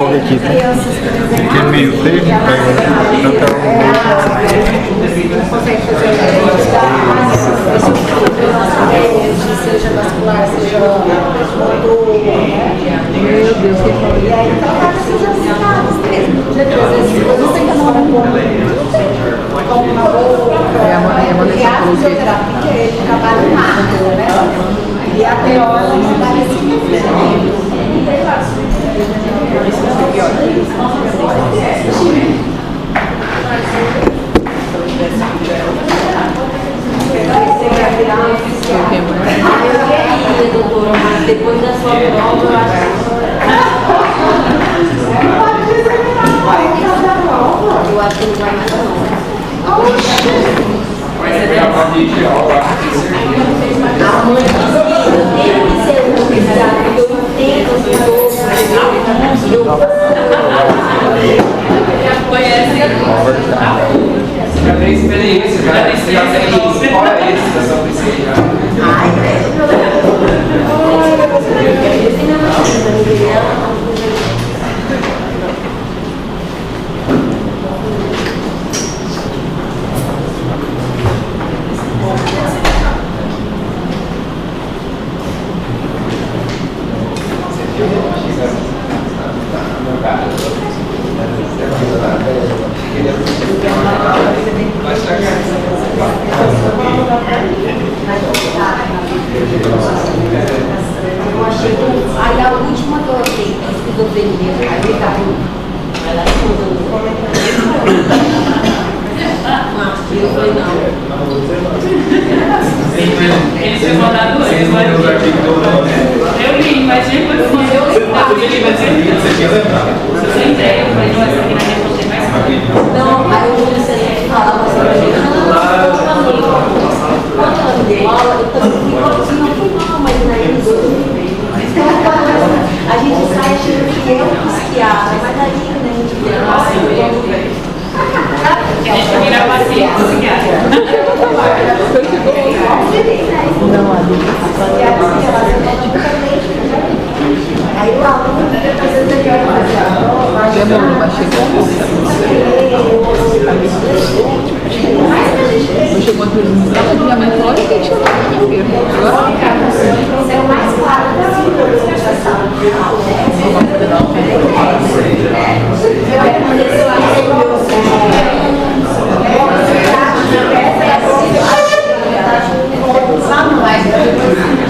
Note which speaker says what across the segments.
Speaker 1: resolve aqui, tá? Aqui é meio termo,
Speaker 2: seja vascular, seja motor, meu Deus, que foi. E aí então vai ser assinados mesmo. Às vezes você que não como uma boa, porque a fisioterapia ele trabalha em máquina, né? E a teoria ela dá esse movimento. Doutora, mas depois da sua prova eu acho que não vai mais não. Mas é a mãe disse tem que ser um obrigado, porque eu entendo os outros, eu conhece
Speaker 3: já tem experiência, já tem experiência fora isso da sua piscina.
Speaker 2: ai, eu achei que aí a última que eu fiz do veneno, aí tá ela eu falei não.
Speaker 4: Ele foi mandado hoje, eu li, mas depois eu entrei, eu falei, não, essa aqui na minha não tem mais.
Speaker 2: Não, aí o Júlio sempre falava assim, eu também não fui mal, mas aí a gente sai achando que eu esquiava, mas aí quando a gente vira, nossa,
Speaker 4: A gente vira paciência.
Speaker 2: não, aí o aluno fica fazendo melhor fazer a prova,
Speaker 5: chegou a perguntar, antigamente, olha que tinha agora
Speaker 2: é o mais claro possível da sala de aula.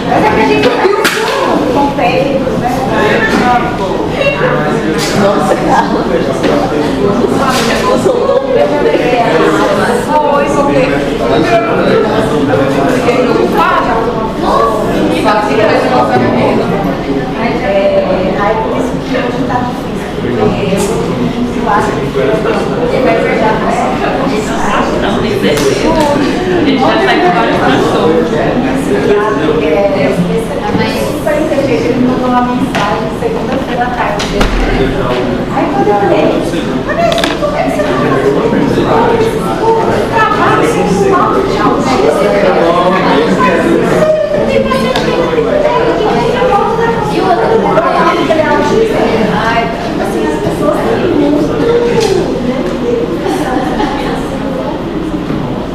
Speaker 2: Mas é que a gente compete, nossa, cara. Eu sou louco, aí por isso que hoje está difícil. Eu acho que é verdade.
Speaker 4: Não, tem certeza. A gente já sai com vários transtornos.
Speaker 2: Mas super inteligente, ele mandou uma mensagem segunda-feira à tarde. Aí quando eu olhei, como é que você está fazendo? O trabalho é mal de e o outro ai, assim, as pessoas têm muito.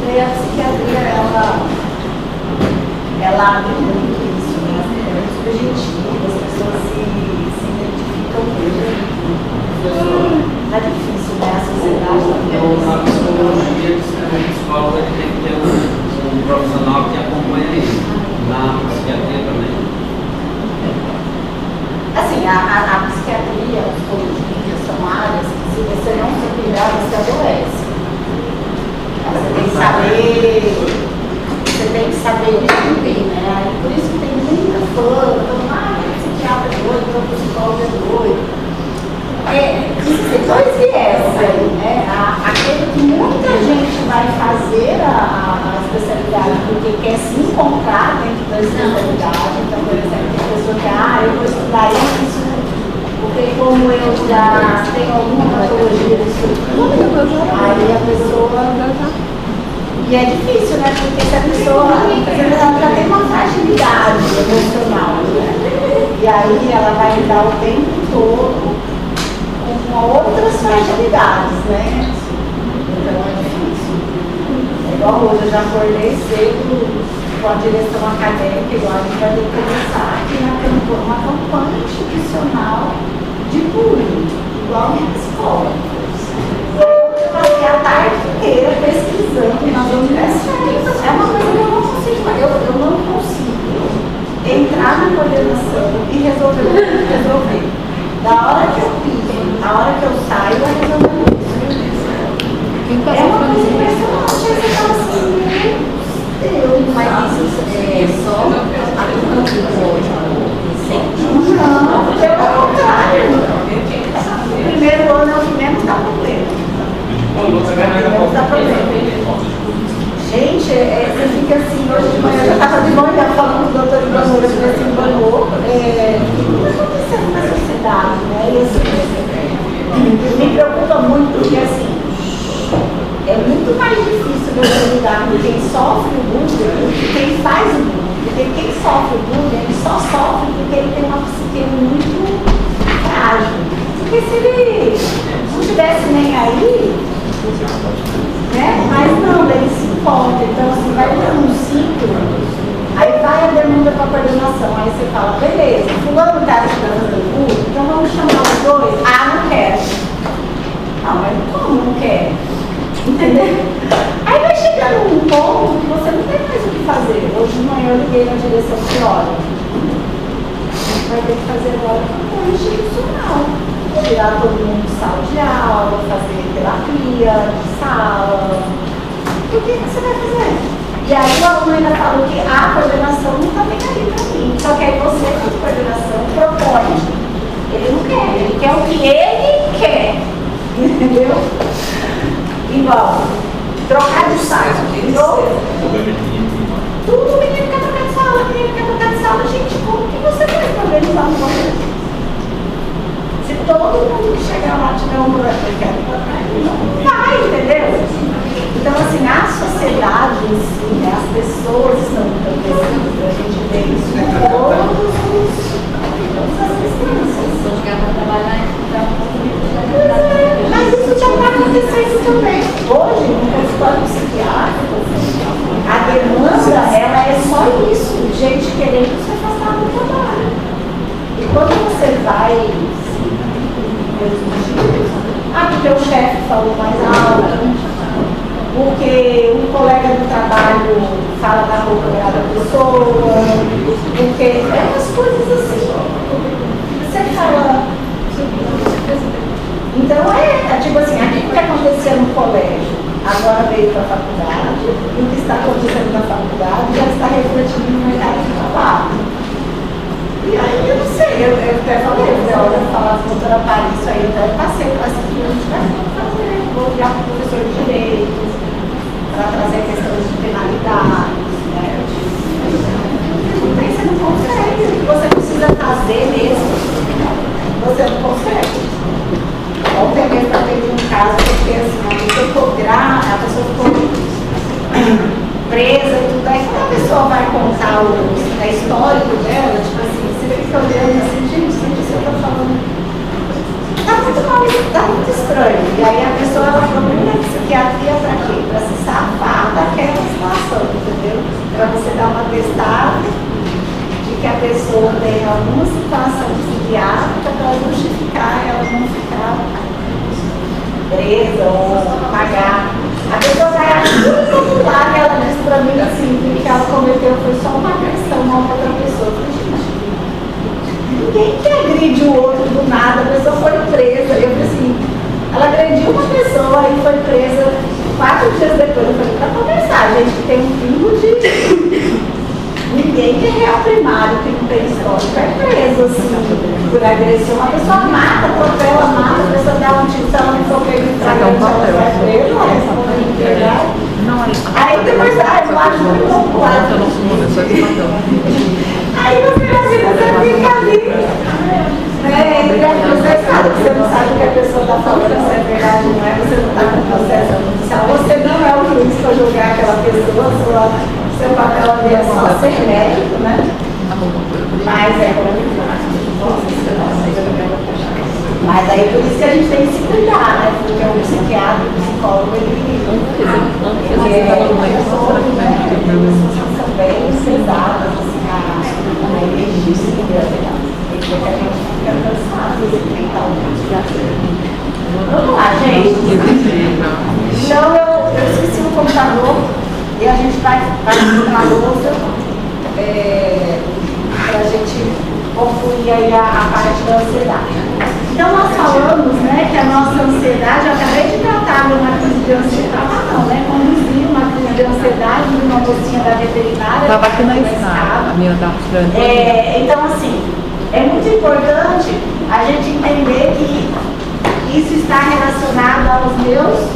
Speaker 2: E a psiquiatria, ela abre muito isso, né? É muito subjetivo, as pessoas se identificam muito. Tá difícil, né? A sociedade
Speaker 3: Na psicologia, o psicólogo tem que ter um profissional que acompanha isso. Na psiquiatria também.
Speaker 2: assim, a psiquiatria, a psicologia são áreas que se você não se cuidar, você adoece. Você tem que saber entender, né? Por isso que tem muita fã, psiquiatra é doido, psicólogo é doido. Existem dois viés aí, né? Aquele que muita gente vai fazer a especialidade porque quer se encontrar dentro da especialidade. Então, por exemplo, tem pessoa que, eu vou estudar isso, porque como eu já tenho alguma patologia disso, aí a pessoa... E é difícil, né? Porque se a pessoa já tem uma fragilidade emocional, né? E aí ela vai lidar o tempo todo com outras fragilidades, né? Então é difícil. É igual hoje, eu já acordei cedo com a direção acadêmica, igual a gente vai ter que começar aqui uma campanha institucional de bullying, igual na escola. Eu passei a tarde inteira pesquisando nas universidades. É uma coisa que eu não consigo, eu não consigo entrar na coordenação e resolver. Da hora que eu piso, da hora que eu saio, vai resolver isso. É uma coisa impressionante, você fala assim, Deus, mas isso é só a culpa do hoje. Não, pelo contrário. O primeiro ano é o que menos dá problema. Menos dá problema. Gente, você fica assim, hoje de manhã eu já estava de manhã falando com o doutor Ivanor, eu falei assim, Ivanor, o que está acontecendo na sociedade, né? E assim, me preocupa muito, porque assim, é muito mais difícil você lidar com quem sofre o bullying do que quem faz o bullying. Porque quem sofre o bullying, ele só sofre porque ele tem uma psique muito frágil. Porque se ele não estivesse nem aí, né? Mas não, ele se importa. Então, assim, vai ter um ciclo, aí vai a demanda para a coordenação. Aí você fala, beleza, fulano está ajudando o bullying, então vamos chamar os dois. Ah, não quero. Ah, mas como não quer? Entendeu? Aí vai chegando um ponto que você não tem mais o que fazer. Hoje de manhã eu liguei na direção de olha, a gente vai ter que fazer agora uma institucional. Tirar todo mundo de sala de aula, fazer terapia de sala. O que você vai fazer? E aí o aluno ainda falou que a coordenação não está bem aí para mim. Só que aí você, como coordenação, propõe. Ele não quer, ele quer o que ele quer. Entendeu? Igual, trocar de sala. Tudo menino quer trocar de sala, menino quer trocar de sala. Gente, como que você vai organizar um momento? Se todo mundo que chegar lá tiver um problema, não vai, entendeu? Então, assim, a sociedade em si, né, as pessoas estão entorpecidas, a gente vê isso em todas as instâncias. Mas isso já está acontecendo também. Hoje, no consultório psiquiátrico, a demanda, ela é só isso, gente querendo se afastar do trabalho. E quando você vai, porque o chefe falou mais alto, porque um colega do trabalho fala da roupa da pessoa, porque é umas coisas assim. Você fala. Então tipo assim, aquilo que acontecia no colégio, agora veio para a faculdade, e o que está acontecendo na faculdade já está refletindo no mercado de trabalho. E aí eu não sei, eu até falei, olha, eu falar com a doutora Paris, isso aí eu até passei para essa que a gente vai fazer, vou ligar para o professor de direito, para trazer questões de penalidades, né? Não tem, você não consegue, o que você precisa fazer mesmo, você não consegue. Ontem mesmo eu teve um caso porque assim, a pessoa ficou presa e tudo, aí quando a pessoa vai contar a histórico dela, tipo assim, você fica olhando assim, gente, isso eu tô falando. Tá muito mal, tá muito estranho. E aí a pessoa ela procura psiquiatria para quê? Para se safar daquela situação, entendeu? Para você dar uma testada de que a pessoa tem alguma situação psiquiátrica para justificar ela não ficar presa ou pagar. A pessoa vai achar tudo lá que ela diz para mim assim, que o que ela cometeu foi só uma agressão a uma outra pessoa. Ninguém que agride o outro do nada, a pessoa foi presa. Eu falei assim, ela agrediu uma pessoa e foi presa 4 dias depois. Eu falei, para conversar, gente, que tem um pingo de. Ninguém que é real primário, que não tem história, é preso assim, por agressão. A pessoa mata, atropela, mata, a pessoa dá um tiro, se ela não for pega em flagrante, ela vai presa, ela responde em verdade. Aí depois, eu acho muito popular. Aí no finalzinho você fica ali, você sabe que você não sabe o que a pessoa está falando, se é verdade ou não é, você não está com o processo judicial, você não é o juiz para julgar aquela pessoa, seu papel ali é só ser médico, né? Mas é Mas aí por isso que a gente tem que se cuidar, né? Porque o psiquiatra, o psicólogo, ele são bem pesadas, assim, a energia, e que a gente fica cansado mentalmente. Vamos lá, gente. Então eu esqueci o computador e a gente vai entrar a louça para a gente concluir aí a parte da ansiedade. Então nós falamos, né, que a nossa ansiedade, eu acabei de tratar de uma crise de ansiedade, conduzir uma crise de ansiedade de uma mocinha da veterinária.
Speaker 5: Estava aqui na escada, a minha estava mostrando.
Speaker 2: Então assim, é muito importante a gente entender que isso está relacionado aos meus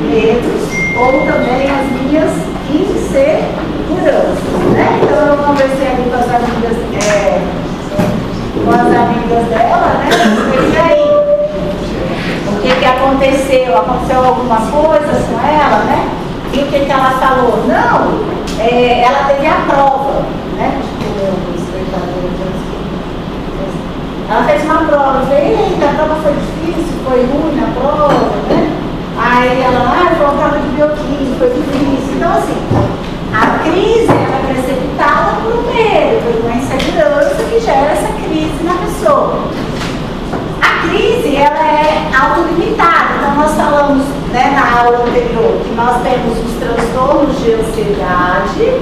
Speaker 2: medos ou também às minhas inseguranças, né? Então eu conversei ali com as amigas dela, né? E aí, o que aconteceu? Aconteceu alguma coisa com ela, né? E o que ela falou? Não, ela teve a prova, né? Ela fez uma prova, eu falei, eita, a prova foi difícil, foi ruim a prova, né? Aí ela, foi uma prova de bioquímica, foi difícil. Então, assim, a crise ela é precipitada por um medo, por uma insegurança que gera essa crise na pessoa. A crise, ela é autolimitada. Então, nós falamos, né, na aula anterior que nós temos os transtornos de ansiedade.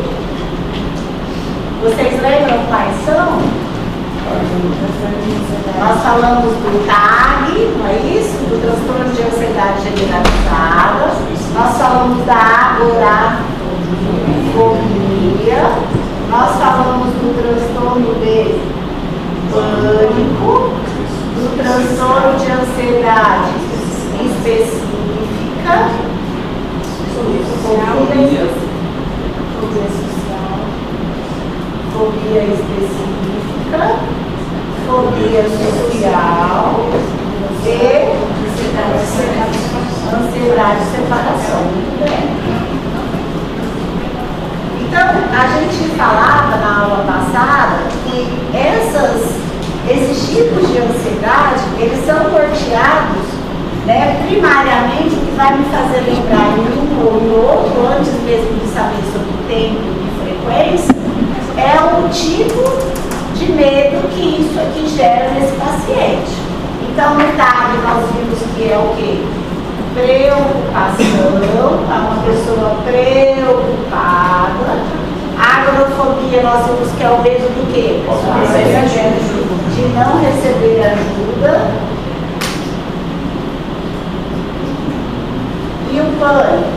Speaker 2: Vocês lembram quais são? Nós falamos do TAG, não é isso? Do transtorno de ansiedade generalizada. Nós falamos da agorafobia. Nós falamos do transtorno de pânico, do transtorno de ansiedade específica, fobia específica, fobia social e ansiedade de separação. Muito bem. Então, a gente falava na aula passada que esses tipos de ansiedade, eles são norteados, né, primariamente, o que vai me fazer lembrar em um ou em outro, antes mesmo de saber sobre o tempo e frequência, é o tipo de medo que isso aqui gera nesse paciente. Então, no TAG, nós vimos que é o quê? Preocupação, uma pessoa preocupada. A agorafobia, nós vimos que é o medo do quê? De não receber ajuda. E o pânico?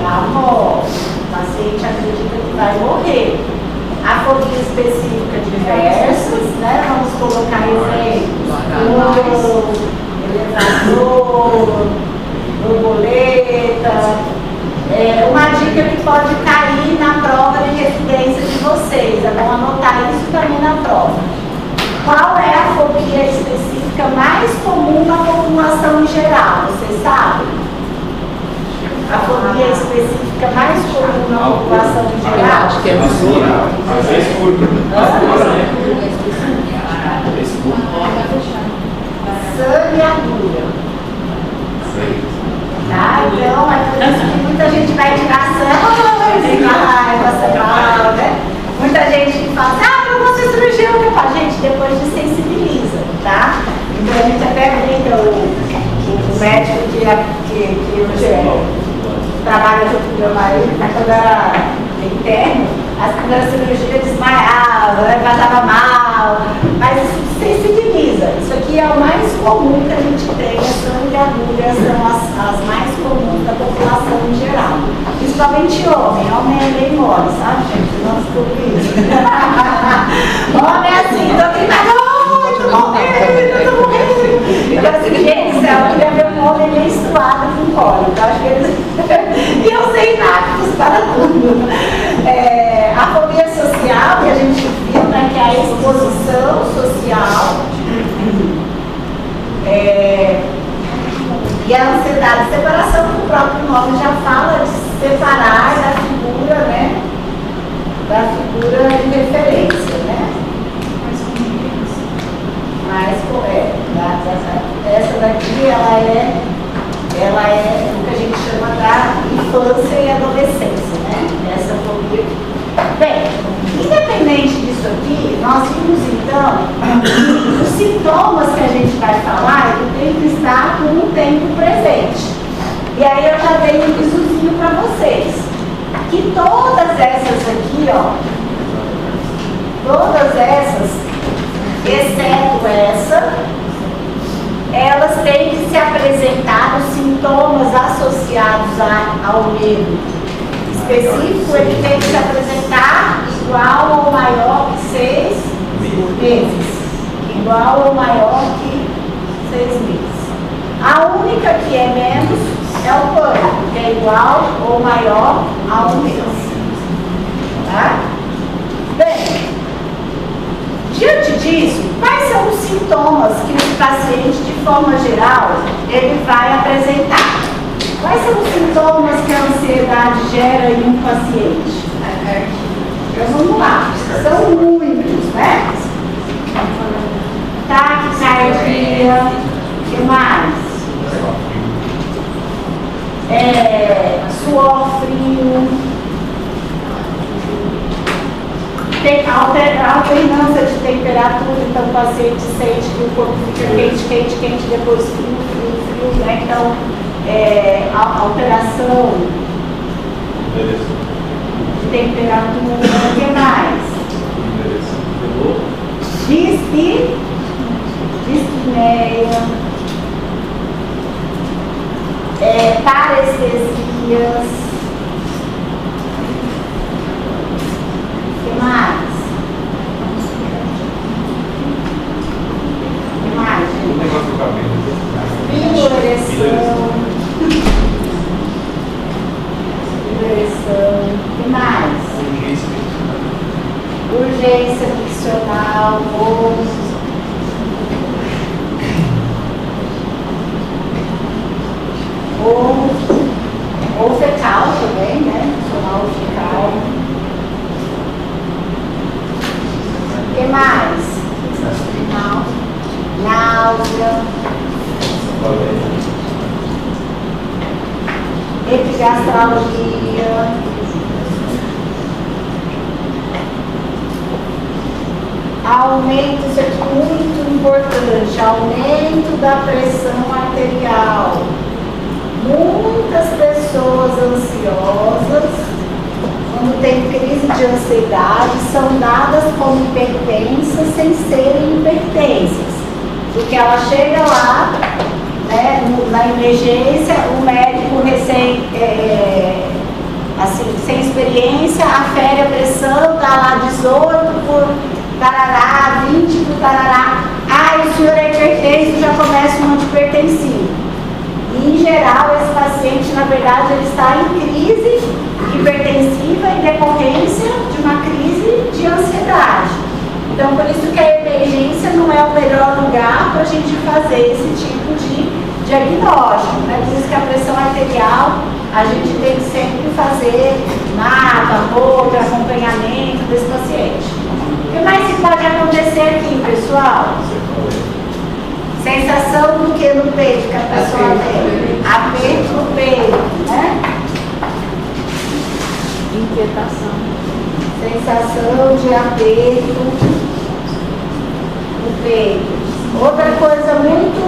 Speaker 2: Da morte. O paciente acredita que vai morrer. A fobia específica diversas, né? Vamos colocar exemplos. Elevador, borboleta. Uma dica que pode cair na prova de residência de vocês. É bom anotar isso também na prova. Qual é a fobia específica mais comum na população em geral? Vocês sabem? A fobia específica mais comum na população em geral?
Speaker 5: Acho que é
Speaker 2: sangue e agulha. Tá? Então, é por isso que muita gente vai tirar sangue, raiva, né? Muita gente que fala, não vou ser cirurgião, a gente depois desensibiliza, tá? Então a gente até brinca, o médico que hoje trabalha junto com meu marido, quando era interno, as primeiras cirurgias desmaiavam, passava mal, mas isso sensibiliza. Isso aqui é o mais comum que a gente tem, a sangue e agulha são as mais comuns da população em geral. Principalmente homem é meio mole, sabe, gente? Não desculpe isso. Homem é assim, tô gritando, tô morrendo. Então assim, gente, eu queria ver um homem menstruado com cólica. Eu acho que eles... e eu sei impactos para tudo. A fobia social, que a gente viu, né, que é a exposição social, e a ansiedade de separação, que o próprio nome já fala de separar da figura, né, da figura de referência, né? Mais correto. Essa daqui, ela é o que a gente chama da infância e adolescência, né? Essa fobia. Bem, independente disso aqui, nós vimos então que os sintomas que a gente vai falar, ele tem que estar com o tempo presente. E aí eu já dei um visuzinho para vocês. Que todas essas aqui, ó, todas essas, exceto essa, elas têm que se apresentar os sintomas associados ao medo específico, ele tem que se apresentar igual ou maior que 6 meses. Igual ou maior que 6 meses. A única que é menos é o pânico, que é igual ou maior a 1 mês. Tá? Bem, diante disso, quais são os sintomas que o paciente, de forma geral, ele vai apresentar? Quais são os sintomas que a ansiedade gera em um paciente? Então vamos lá, são muitos, né? Taquicardia, o que mais? Suor frio, tem alternância de temperatura, então o paciente sente que o corpo fica quente, quente, quente, depois frio, frio, frio, né? Então, alteração de temperatura, o que mais? Dispneia, parestesias, o que mais? O que mais, gente? Piloereção. O que mais? Urgência miccional, ou fecal também, né? Miccional fecal. O que mais? Náusea. Epigastralgia. Aumento, isso aqui é muito importante, aumento da pressão arterial. Muitas pessoas ansiosas, quando tem crise de ansiedade, são dadas como hipertensas sem serem hipertensas. Porque ela chega lá, né, na emergência, o médico sem experiência, afere a pressão, dá lá 18 por tarará, 20 por tarará. O senhor é hipertenso, já começa um antihipertensivo. E, em geral, esse paciente, na verdade, ele está em crise hipertensiva em decorrência de uma crise de ansiedade. Então, por isso que a emergência não é o melhor lugar para a gente fazer esse tipo de diagnóstico, né? Por isso que a pressão arterial, a gente tem que sempre fazer mapa, acompanhamento desse paciente. O que mais pode acontecer aqui, pessoal? Sensação do que no peito que a pessoa tem? Aperto no peito, né?
Speaker 5: Inquietação.
Speaker 2: Sensação de aperto no peito. Outra coisa muito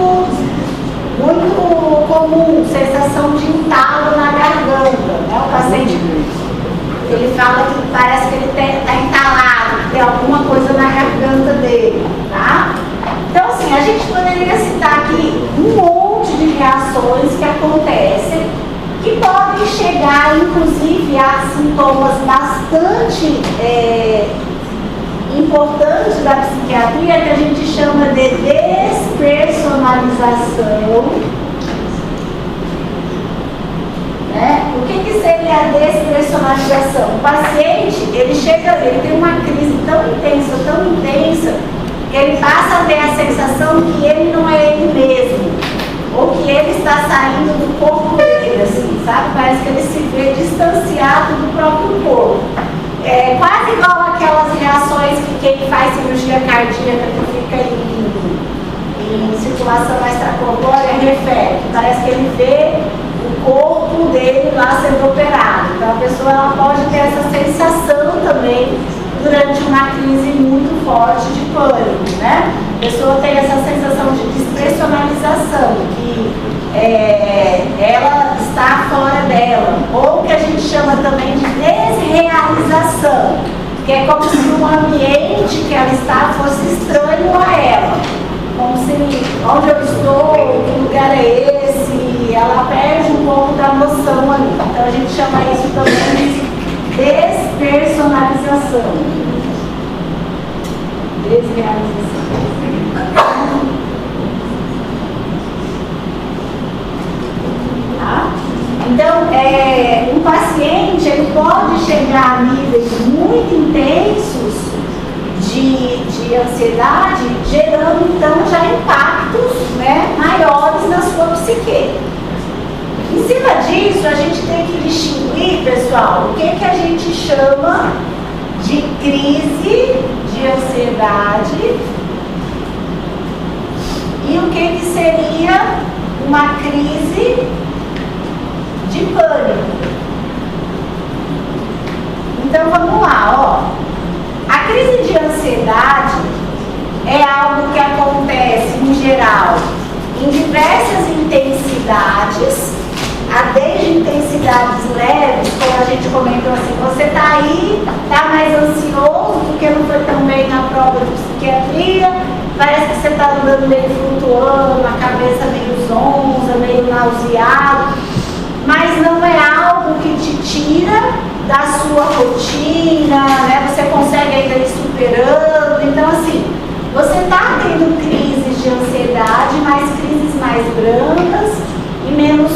Speaker 2: comum, sensação de entalo na garganta, né? O paciente, ele fala que parece que ele está entalado, que tem alguma coisa na garganta dele, tá? Então, assim, a gente poderia citar aqui um monte de reações que acontecem, que podem chegar, inclusive, a sintomas bastante importantes da psiquiatria, que a gente chama de despersonalização. Né? O que seria a despersonalização? O paciente, ele tem uma crise tão intensa, que ele passa a ter a sensação que ele não é ele mesmo, ou que ele está saindo do corpo dele, assim, sabe? Parece que ele se vê distanciado do próprio corpo. É quase igual aquelas reações que quem faz cirurgia cardíaca que fica em em circulação extracorpórea refere, parece que ele vê o corpo dele lá sendo operado. Então a pessoa ela pode ter essa sensação também durante uma crise muito forte de pânico, né? A pessoa tem essa sensação de despersonalização, que ela está fora dela, ou que a gente chama também de desrealização, que é como se o ambiente que ela está fosse estranho a ela, como se onde eu estou, que lugar é esse, ela perde um pouco da noção ali. Então a gente chama isso também de despersonalização. Desrealização. Tá? Então, um paciente ele pode chegar a níveis muito intensos de ansiedade, gerando então já impactos, né, maiores na sua psique. Em cima disso, a gente tem que distinguir, pessoal, o que a gente chama de crise de ansiedade e o que seria uma crise de pânico. Então vamos lá, ó. A crise de ansiedade é algo que acontece em geral em diversas intensidades, desde intensidades leves, como a gente comentou assim, você está aí, está mais ansioso porque não foi tão bem na prova de psiquiatria, parece que você está andando meio flutuando, a cabeça meio zonza, meio nauseado, mas não é algo que te tira da sua rotina, né? Você consegue ainda ir superando. Então, assim, você está tendo crises de ansiedade, mas crises mais brandas e menos,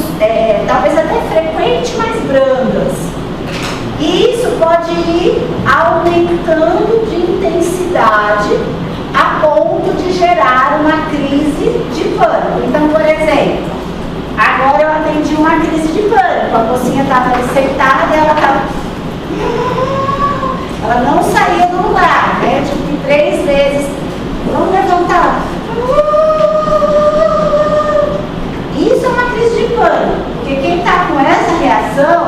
Speaker 2: talvez até frequentes, mas brandas. E isso pode ir aumentando de intensidade a ponto de gerar uma crise de pânico. Então, por exemplo, agora eu atendi uma crise de pânico. A mocinha estava ali sentada e ela não saía do lugar, né? Tipo, 3 vezes. Vamos levantar. Isso é uma crise de pânico. Porque quem está com essa reação,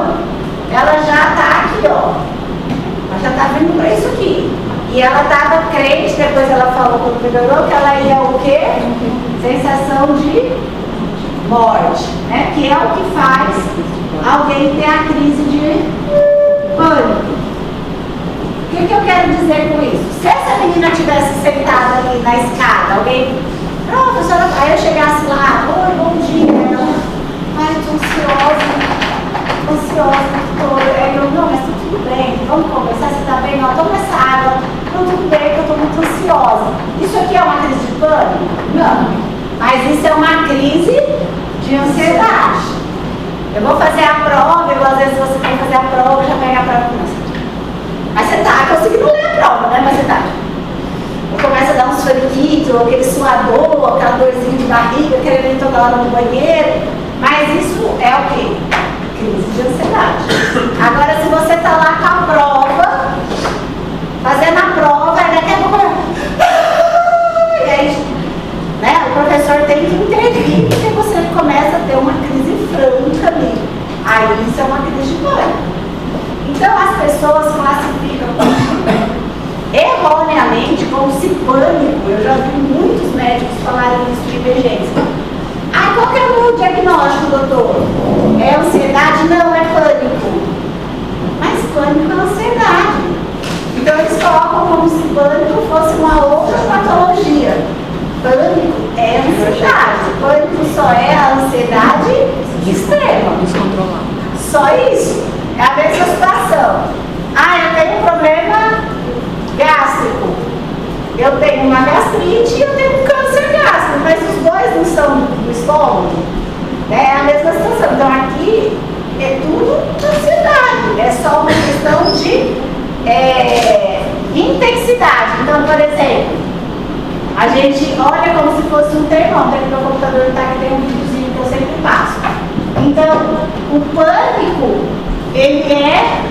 Speaker 2: ela já está aqui, ó. Ela já está vindo para isso aqui. E ela estava crente, depois ela falou quando melhorou, que ela ia o quê? Sensação de morte, né? Que é o que faz alguém ter a crise de pânico. O que eu quero dizer com isso? Se essa menina tivesse sentada ali na escada, alguém, professora, aí eu chegasse lá, oi, bom dia, ela, ai, eu tô ansiosa, aí eu, não, mas tá tudo bem, vamos conversar, você tá bem? Não, toma essa água, não, tudo bem, que eu tô muito ansiosa. Isso aqui é uma crise de pânico? Não, mas isso é uma crise de ansiedade. Eu vou fazer a prova, igual às vezes você tem que fazer a prova, já pega a prova. Mas você tá conseguindo ler a prova, né? Mas você tá. Começa a dar uns faniquitos, aquele suador, aquela dorzinha de barriga, querendo ir toda hora no banheiro. Mas isso é o quê? Crise de ansiedade. Agora, se você tá lá com a prova, fazendo a prova, aí daqui a pouco. E aí, né? O professor tem que intervir porque você começa a ter uma crise franca ali. Aí isso é uma crise de pânico. Então as pessoas classificam erroneamente como se pânico. Eu já vi muitos médicos falarem isso de emergência. Ah, qual que é o meu diagnóstico, doutor? É ansiedade? Não, é pânico. Mas pânico é ansiedade. Então eles colocam como se pânico fosse uma outra patologia. Pânico é ansiedade. Pânico só é a ansiedade extrema.
Speaker 5: Descontrolado.
Speaker 2: Só isso. É a mesma situação. Ah, eu tenho um problema gástrico. Eu tenho uma gastrite e eu tenho um câncer gástrico. Mas os dois não são do estômago. É a mesma situação. Então aqui é tudo ansiedade. É só uma questão de intensidade. Então, por exemplo, a gente olha como se fosse um termômetro. Meu computador está aqui, tem um videozinho que eu sempre passo. Então, o pânico, ele é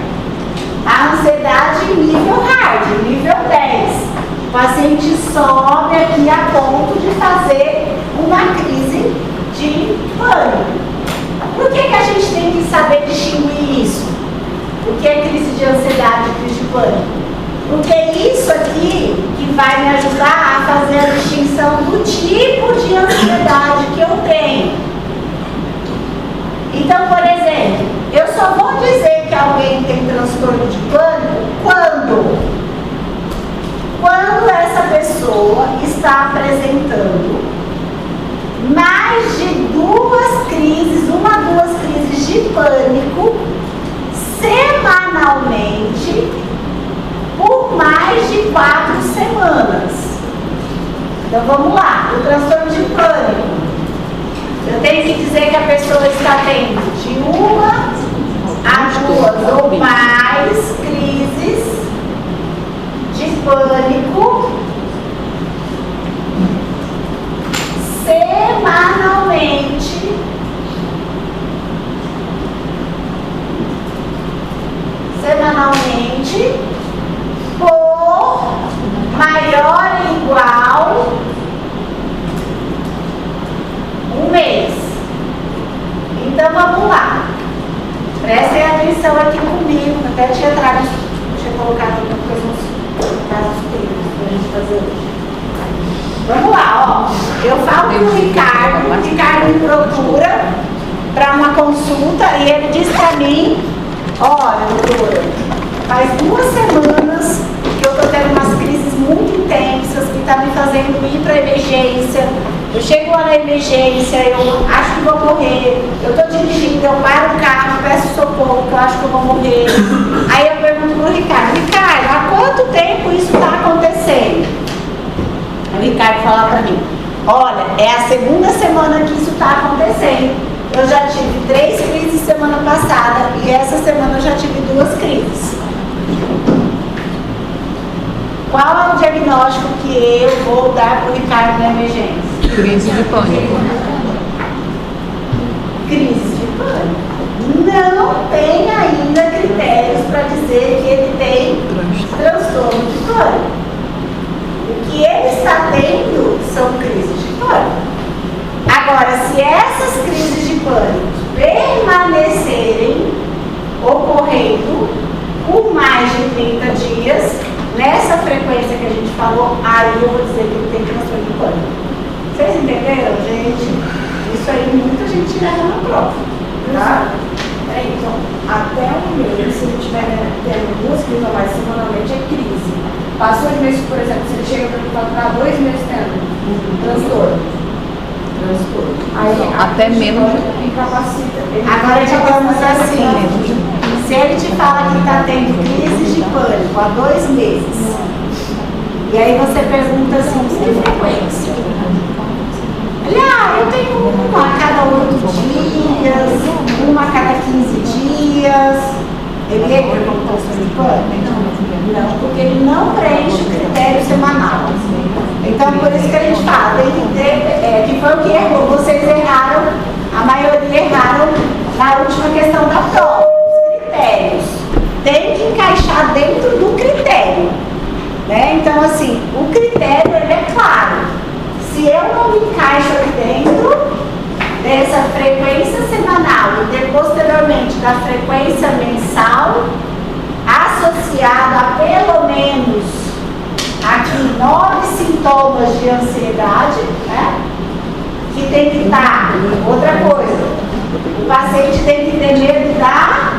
Speaker 2: a ansiedade nível hard, nível 10. O paciente sobe aqui a ponto de fazer uma crise de pânico. Por que a gente tem que saber distinguir isso? O que é crise de ansiedade e crise de pânico? Porque isso aqui que vai me ajudar a fazer a distinção do tipo de ansiedade que eu tenho. Então, por exemplo, eu só vou dizer que alguém tem transtorno de pânico quando essa pessoa está apresentando mais de duas crises de pânico semanalmente por mais de 4 semanas. Então vamos lá, o transtorno de pânico. Eu tenho que dizer que a pessoa está tendo de 1 a 2 ou mais crises de pânico semanalmente por maior ou igual 1 mês. Então vamos lá. Prestem atenção aqui comigo. Até tinha colocado alguns casos clínicos para a gente fazer hoje. Vamos lá, ó. Eu falo com o Ricardo me procura para uma consulta e ele diz para mim: olha, doutora, faz 2 semanas que eu estou tendo umas crises muito intensas que está me fazendo ir para emergência. Eu chego lá na emergência, eu acho que vou morrer. Eu estou dirigindo, eu paro o carro, peço socorro, porque eu acho que eu vou morrer. Aí eu pergunto para o Ricardo: há quanto tempo isso está acontecendo? Aí o Ricardo fala para mim: olha, é a 2ª semana que isso está acontecendo. Eu já tive 3 crises semana passada e essa semana eu já tive 2 crises. Qual é o diagnóstico que eu vou dar para o Ricardo na emergência?
Speaker 5: Crise de pânico.
Speaker 2: Crise de pânico. Não tem ainda critérios para dizer que ele tem transtorno de pânico. O que ele está tendo são crises de pânico. Agora, se essas crises de pânico permanecerem ocorrendo por mais de 30 dias, nessa frequência que a gente falou, aí eu vou dizer que ele tem transtorno de pânico. Vocês entenderam, gente? Isso aí muita gente erra na prova, tá?
Speaker 1: Então, até 1 mês, se ele estiver tendo 2 crises ou mais semanalmente, é crise. Passou de mês, por exemplo, se ele chega para ficar 2 meses tendo transtorno. Aí,
Speaker 5: até menos.
Speaker 1: Incapacita.
Speaker 2: Agora digamos assim, se ele te fala que está tendo crises de pânico há 2 meses, e aí você pergunta assim, que frequência? Ele, eu tenho 1 a cada 8 dias, 1 a cada 15 dias. Ele entra como transtorno de pânico? Não, porque ele não preenche o critério semanal. Então, por isso que a gente fala, tem que ter, que foi o que errou. Vocês erraram, a maioria erraram na última questão da prova. Os critérios. Tem que encaixar dentro do critério. Né? Então, assim, o critério ele é claro. Se eu não me encaixo aqui dentro dessa frequência semanal e posteriormente da frequência mensal, associada a pelo menos aqui 9 sintomas de ansiedade, né? Que tem que estar, outra coisa, o paciente tem que ter medo da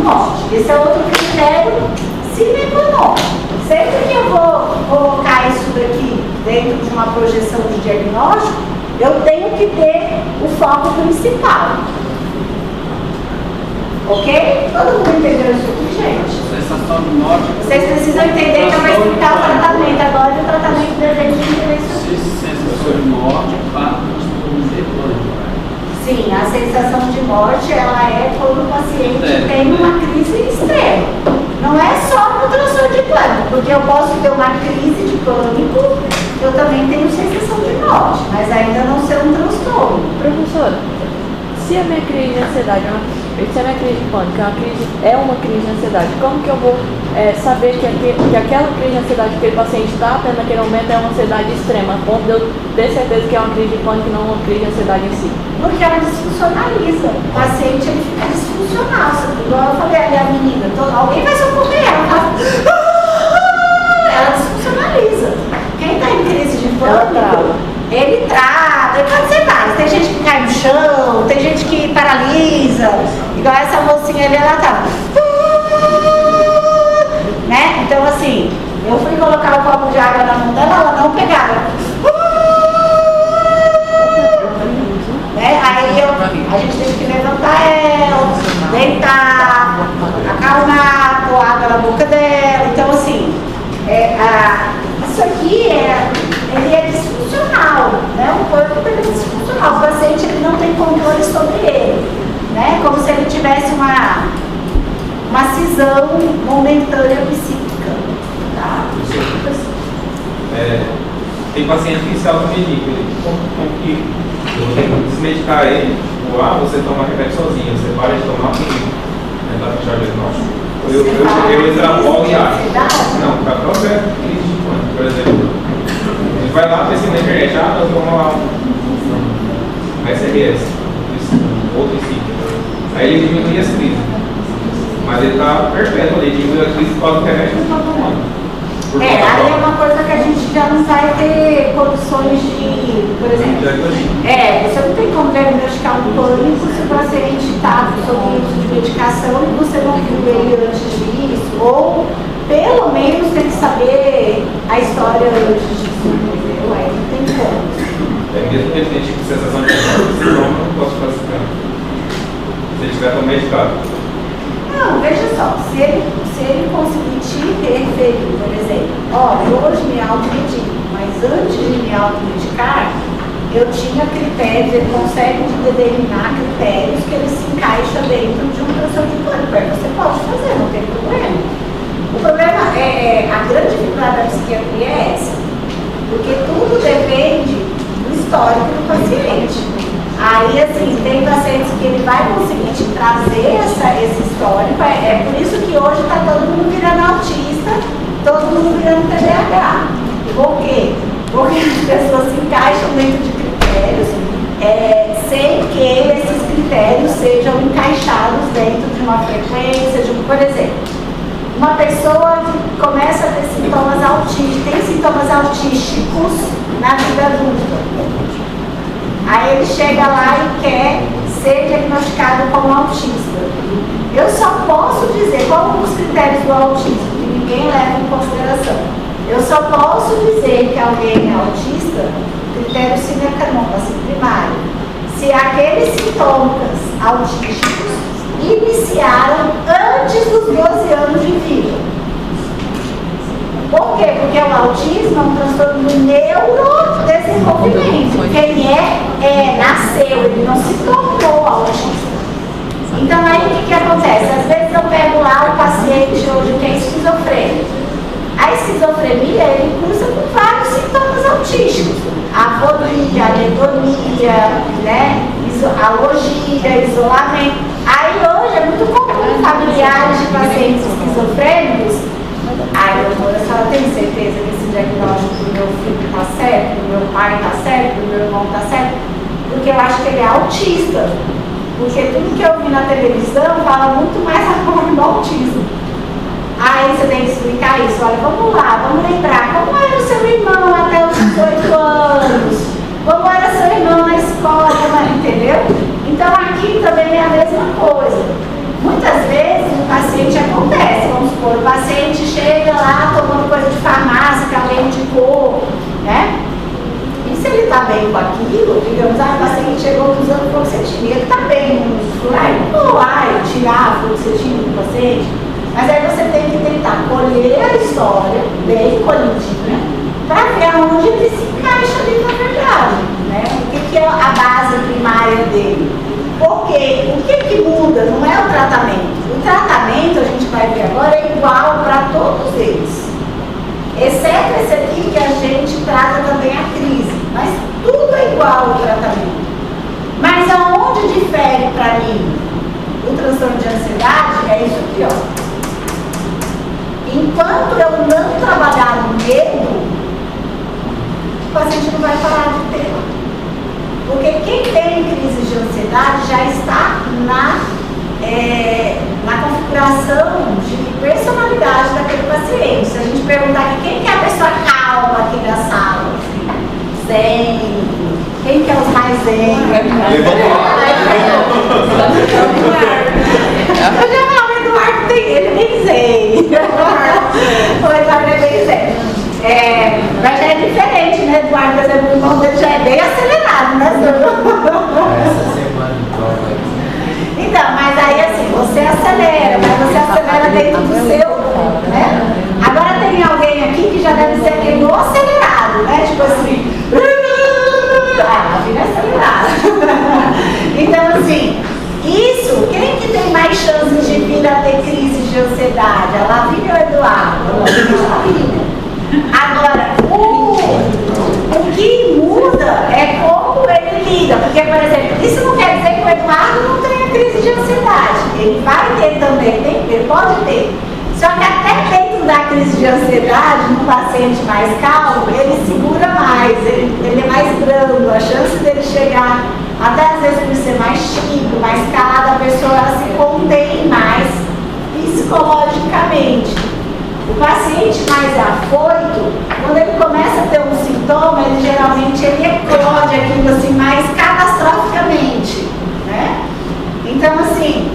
Speaker 2: morte. Esse é outro critério sine qua non. Sempre que eu vou colocar isso daqui dentro de uma projeção de diagnóstico, eu tenho que ter o foco principal. Ok? Todo mundo entendeu isso aqui, gente?
Speaker 3: Sensação de morte.
Speaker 2: Vocês precisam entender que eu vou explicar o tratamento agora e o tratamento deve entender isso aqui.
Speaker 3: Sensação de morte para transtorno de pânico.
Speaker 2: Sim, a sensação de morte, ela é quando o paciente tem uma crise extrema. Não é só no transtorno de pânico, porque eu posso ter uma crise de pânico, eu também tenho sensação de morte, mas ainda não ser um transtorno.
Speaker 5: Professora,
Speaker 6: se a minha crise de ansiedade, se a minha crise de pânico é uma crise de ansiedade, como que eu vou saber que aquela crise de ansiedade que aquele paciente está tendo naquele momento é uma ansiedade extrema, a ponto de eu ter certeza que é uma crise de pânico e não uma crise de ansiedade em si?
Speaker 2: Porque ela desfuncionaliza. O paciente ele fica disfuncional. Igual eu falei ali, a menina, alguém vai socorrer ela. Ela desfuncionaliza. Quem está em crise de pânico, ele trava, pode ser vários. Tem gente que cai no chão, tem gente que paralisa. Igual essa mocinha ali, ela tá. Né? Então assim, eu fui colocar o copo de água na mão dela, ela não pegava. Né? Aí a gente teve que levantar ela, deitar, acalmar, pôr água na boca dela. Então assim, isso aqui ele é disfuncional, né? O corpo dele é disfuncional, o paciente ele não tem controle sobre ele, né? Como se ele tivesse uma cisão momentânea psíquica, tá?
Speaker 7: Tem paciente que se automedica, como que eu vou ter que desmedicar ele, ou você toma remédio sozinho, você para de tomar tentar fechar o diagnóstico. Eu extrapolo e acho. Não, para a própria crise de pânico, por exemplo. Ele vai lá, pesquisa na internet, nós vamos lá um SRS, outro sítio. Aí ele diminui as crises. Mas ele está perpétuo ali, diminui a crise por causa do remédio que ele está tomando.
Speaker 2: Aí é uma coisa que a gente já não vai ter condições de, por exemplo, você não tem como diagnosticar um pânico se o paciente está sob uso de medicação e você não viu ele antes disso, ou pelo menos tem que saber a história antes disso, entendeu? Aí não tem como.
Speaker 7: Mesmo que ele tenha tipo sensação de dor, não posso classificar. Se ele estiver tão medicado.
Speaker 2: Não, veja só, se ele conseguir te referir, por exemplo, olha, hoje me automedico, mas antes de me automedicar, eu tinha critérios, ele consegue determinar critérios que ele se encaixa dentro de um transtorno de pânico. Aí você pode fazer, não tem problema. O problema a grande dificuldade da psiquiatria é essa, porque tudo depende do histórico do paciente. Aí, assim, tem pacientes que ele vai conseguir te trazer esse histórico. É por isso que hoje está todo mundo virando autista, todo mundo virando TDAH. Por quê? Porque as pessoas se encaixam dentro de critérios sem que esses critérios sejam encaixados dentro de uma frequência, por exemplo, uma pessoa começa a ter sintomas autísticos, tem sintomas autísticos na vida adulta. Aí ele chega lá e quer ser diagnosticado como autista. Eu só posso dizer quais são os critérios do autismo, que ninguém leva em consideração. Eu só posso dizer que alguém é autista, critério sine qua non, assim, primário, se aqueles sintomas autísticos iniciaram antes dos 12 anos de vida. Por quê? Porque o autismo é um transtorno do neurodesenvolvimento. Quem nasceu, ele não se tornou autista. Então aí o que acontece? Às vezes eu pego lá o paciente hoje que é esquizofrênico. A esquizofrenia, ele cruza com vários sintomas autísticos. Afonia, anedonia, né? Alogia, isolamento. Aí hoje é muito comum familiares de pacientes esquizofrênicos. Ai, doutora, a senhora tem certeza que esse diagnóstico do meu filho está certo, do meu pai está certo, do meu irmão está certo? Porque eu acho que ele é autista. Porque tudo que eu vi na televisão fala muito mais a favor do autismo. Aí você tem que explicar isso. Olha, vamos lá, vamos lembrar. Como era o seu irmão até os 18 anos? Como era seu irmão na escola? Entendeu? Então aqui também é a mesma coisa. Muitas vezes o paciente acontece, vamos supor, o paciente chega lá tomando coisa de farmácia que alguém indicou, né? E se ele está bem com aquilo, digamos, o paciente chegou usando fluoxetina, ele está bem no músculo, aí não vai tirar a fluoxetina do paciente, mas aí você tem que tentar colher a história, bem colhidinha, para ver aonde ele se encaixa ali na verdade, né? O que é a base primária dele. Porque o que muda não é o tratamento. O tratamento, a gente vai ver agora, é igual para todos eles. Exceto esse aqui que a gente trata também a crise. Mas tudo é igual ao tratamento. Mas aonde difere ansiedade, é isso aqui, ó. Enquanto eu não trabalhar no medo, o paciente não vai parar de ter. Porque quem tem crise de ansiedade já está na configuração de personalidade daquele paciente. Se a gente perguntar aqui, quem que é a pessoa calma aqui na sala? Zen. Quem que é os mais zen? Eu já falo, o Eduardo tem ele, bem zen. O Eduardo é bem zen. Mas já é diferente, né, Eduardo? Por exemplo, o irmão dele já é bem acelerado, né, senhor?
Speaker 3: Essa semana prova aí.
Speaker 2: Então, mas aí assim, você acelera, mas você acelera dentro do seu, né? Agora tem alguém aqui que já deve ser aquele acelerado, né? Tipo assim, a vida é acelerada. Então, assim, isso, quem que tem mais chances de vir a ter crise de ansiedade? A Lavínia ou o Eduardo? A Lavínia. Agora, o que muda é como ele lida, porque, por exemplo, isso não quer dizer que o Eduardo não tenha crise de ansiedade. Ele vai ter também, ele pode ter. Só que até dentro da crise de ansiedade, num paciente mais calmo, ele segura mais, ele é mais brando, a chance dele chegar, até às vezes por ser mais tímido, mais calado, a pessoa ela se contém mais psicologicamente. O paciente mais afoito, quando ele começa a ter um sintoma, ele geralmente eclode aquilo assim mais catastroficamente, né? Então, assim,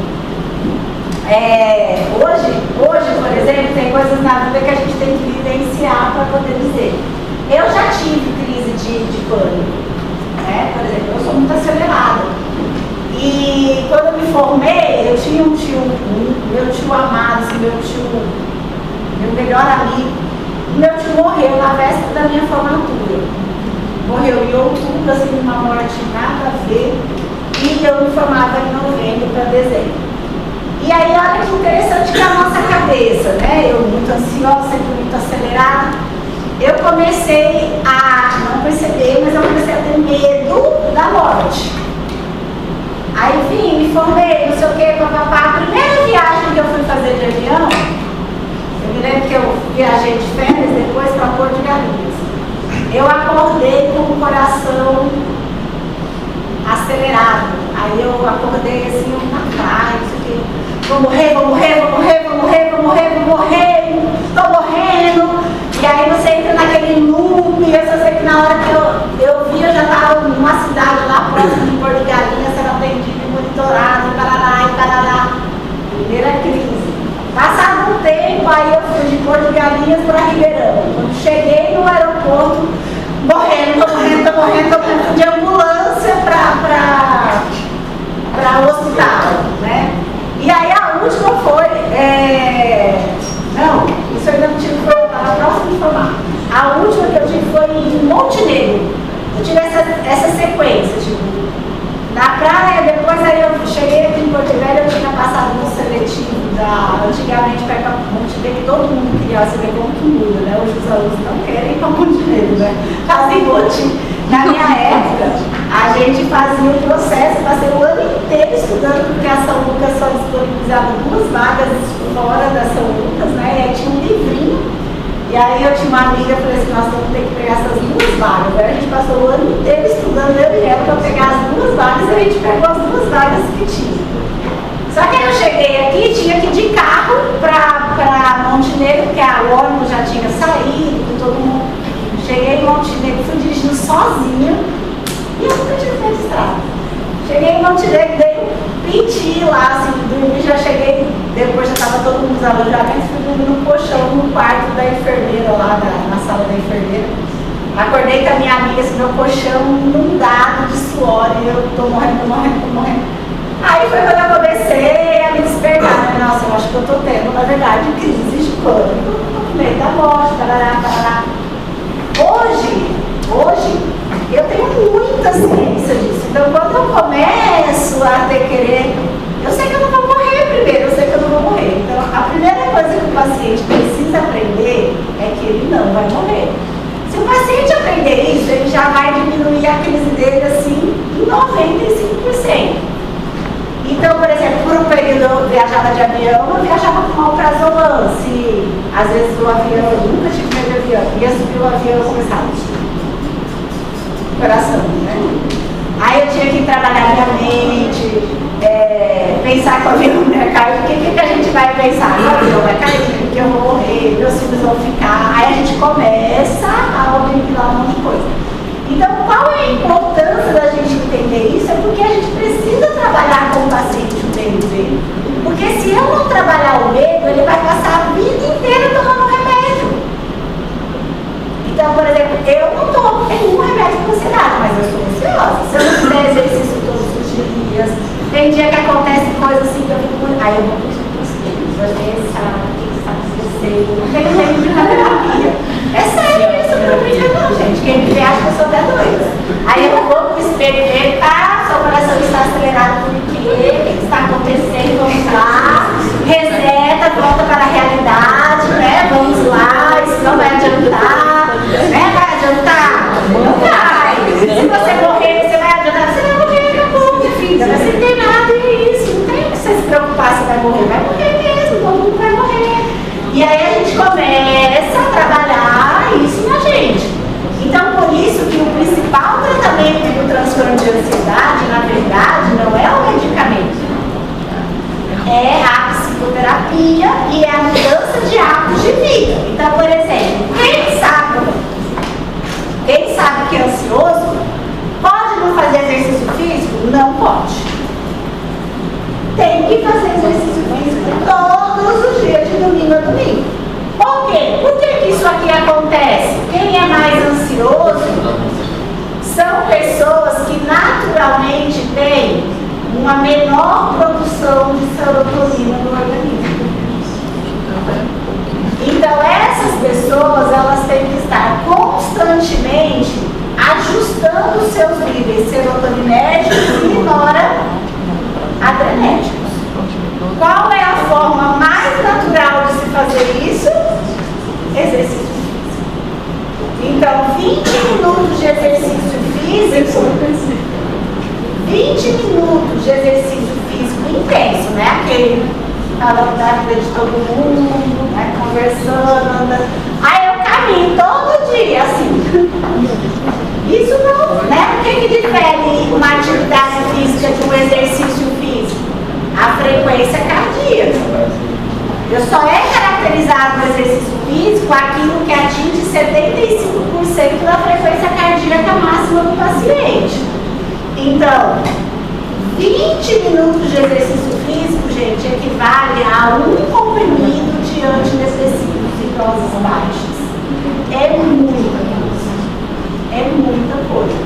Speaker 2: hoje, por exemplo, tem coisas na vida que a gente tem que vivenciar para poder dizer. Eu já tive crise de pânico, né? Por exemplo, eu sou muito acelerada. E quando eu me formei, eu tinha um tio, meu tio amado, assim, meu melhor amigo. Meu tio morreu na véspera da minha formatura. Morreu em outubro, assim, uma morte nada a ver. E eu me formava em novembro para dezembro. E aí, olha que interessante que é a nossa cabeça, né? Eu muito ansiosa, sempre muito acelerada. Eu comecei a não perceber, mas eu comecei a ter medo da morte. Aí vim, me formei, não sei o que, papapá. A primeira viagem que eu fui fazer de avião, eu me lembro que eu viajei de férias depois para Porto de Galinhas. Eu acordei com o coração acelerado. Aí eu acordei assim, na praia, não sei o que. Vou morrer, tô morrendo. E aí você entra naquele loop, e eu só sei que na hora que eu vi, eu já estava numa cidade lá próxima de Porto de Galinhas, sendo atendido e monitorado, e parará. Primeira crise. Passado um tempo, aí eu fui de Porto de Galinhas para Ribeirão. Quando cheguei no aeroporto, morrendo, de ambulância para o hospital, né? E aí a última foi, não, isso eu ainda não tive, estava próximo de formar. A última que eu tive foi em Montenegro. Eu tive essa sequência, tipo, na praia, depois aí eu cheguei aqui em Porto Velho, eu tinha passado no seletivo antigamente para ir para Montenegro, que todo mundo queria, você vê como que muda, né? Hoje os alunos não querem ir para Montenegro, né? Fazem botim. Na minha época, a gente fazia o processo, passei o ano inteiro estudando, porque a São Lucas só disponibilizava 2 vagas fora da São Lucas, né? E aí tinha um livrinho. E aí eu tinha uma amiga, falei assim, nós vamos ter que pegar essas 2 vagas. Aí a gente passou o ano inteiro estudando, eu e ela, para pegar as 2 vagas, e a gente pegou as 2 vagas que tinha. Só que aí eu cheguei aqui, tinha que ir de carro para Montenegro, porque o ônibus já tinha saído, todo mundo. Cheguei em Montenegro, fui dirigindo sozinha, e eu nunca tinha feito estrada. Cheguei em Montenegro, dei um piti lá, assim, dormi, já cheguei, depois já estava todo mundo nos alojamentos, fui dormir no colchão, no quarto da enfermeira lá, na sala da enfermeira. Acordei com a minha amiga, assim, meu colchão inundado de suor, e eu tô morrendo. Aí foi quando eu comecei a me despertar, né? Nossa, eu acho que eu tô tendo, na verdade, crise de pânico, tô com medo da morte, parará. Hoje, eu tenho muita ciência disso. Então, quando eu começo a querer, eu sei que eu não vou morrer primeiro, eu sei que eu não vou morrer. Então, a primeira coisa que o paciente precisa aprender é que ele não vai morrer. Se o paciente aprender isso, ele já vai diminuir a crise dele, assim, em 95%. E Então, por exemplo, por um período eu viajava de avião, eu viajava com alprazolam. Se às vezes o avião, eu nunca tive medo de avião, ia subir o avião e começava coração, né? Aí eu tinha que trabalhar minha mente, pensar que o avião ia cair. O que a gente vai pensar? O avião vai cair, que eu vou morrer, meus filhos vão ficar. Aí a gente começa a obnubilar um monte de coisa. Então, qual é a importância da gente entender isso? É porque a gente precisa trabalhar com o paciente o medo dele. Porque se eu não trabalhar o medo, ele vai passar a vida inteira tomando remédio. Então, por exemplo, eu não tomo nenhum remédio para ansiedade, mas eu sou ansiosa. Se eu não fizer exercício todos os dias, tem dia que acontece coisas assim que eu fico... Aí eu vou para os filhos, às vezes, sabe o que está acontecendo? Não tem tempo de terapia. É sério isso, não brinca não, gente. Quem me vê acha que eu sou até doida. Aí eu vou pro espelho dele, tá? Seu coração está acelerado por quê? O que está acontecendo? Vamos lá. Reseta, volta para a realidade, né? Vamos lá, isso não vai adiantar. Né? Vai adiantar? Não vai. Se você morrer, você vai adiantar. Você vai morrer, acabou, minha filha. Vai ser internado e é isso. Não tem que você se preocupar se vai morrer. Vai morrer mesmo, todo mundo vai morrer. E aí a gente começa a trabalhar isso na gente. Então, por isso que o principal tratamento do transtorno de ansiedade, na verdade, não é o medicamento. É a psicoterapia e é a mudança de hábitos de vida. Então, por exemplo, quem sabe que é ansioso, pode não fazer exercício físico? Não pode. Tem que fazer exercício físico todos os dias, de domingo a domingo. Por quê? Por que isso aqui acontece? Quem é mais ansioso são pessoas que naturalmente têm uma menor produção de serotonina no organismo. Então essas pessoas, elas têm que estar constantemente ajustando os seus níveis serotoninérgicos e noradrenérgicos. Qual é a forma mais natural de se fazer isso? Exercício físico. Então, 20 minutos de exercício físico, 20 minutos de exercício físico intenso, né? Aquele falando da vida de todo mundo, né? Conversando, andando. Aí eu caminho todo dia, assim. Isso não, né? O que difere uma atividade física de um exercício físico? A frequência cardíaca. Eu só é caracterizado no exercício físico aquilo que atinge 75% da frequência cardíaca máxima do paciente. Então, 20 minutos de exercício físico, gente, equivale a um comprimido de antidepressivos em doses baixas. É muita coisa. É muita coisa.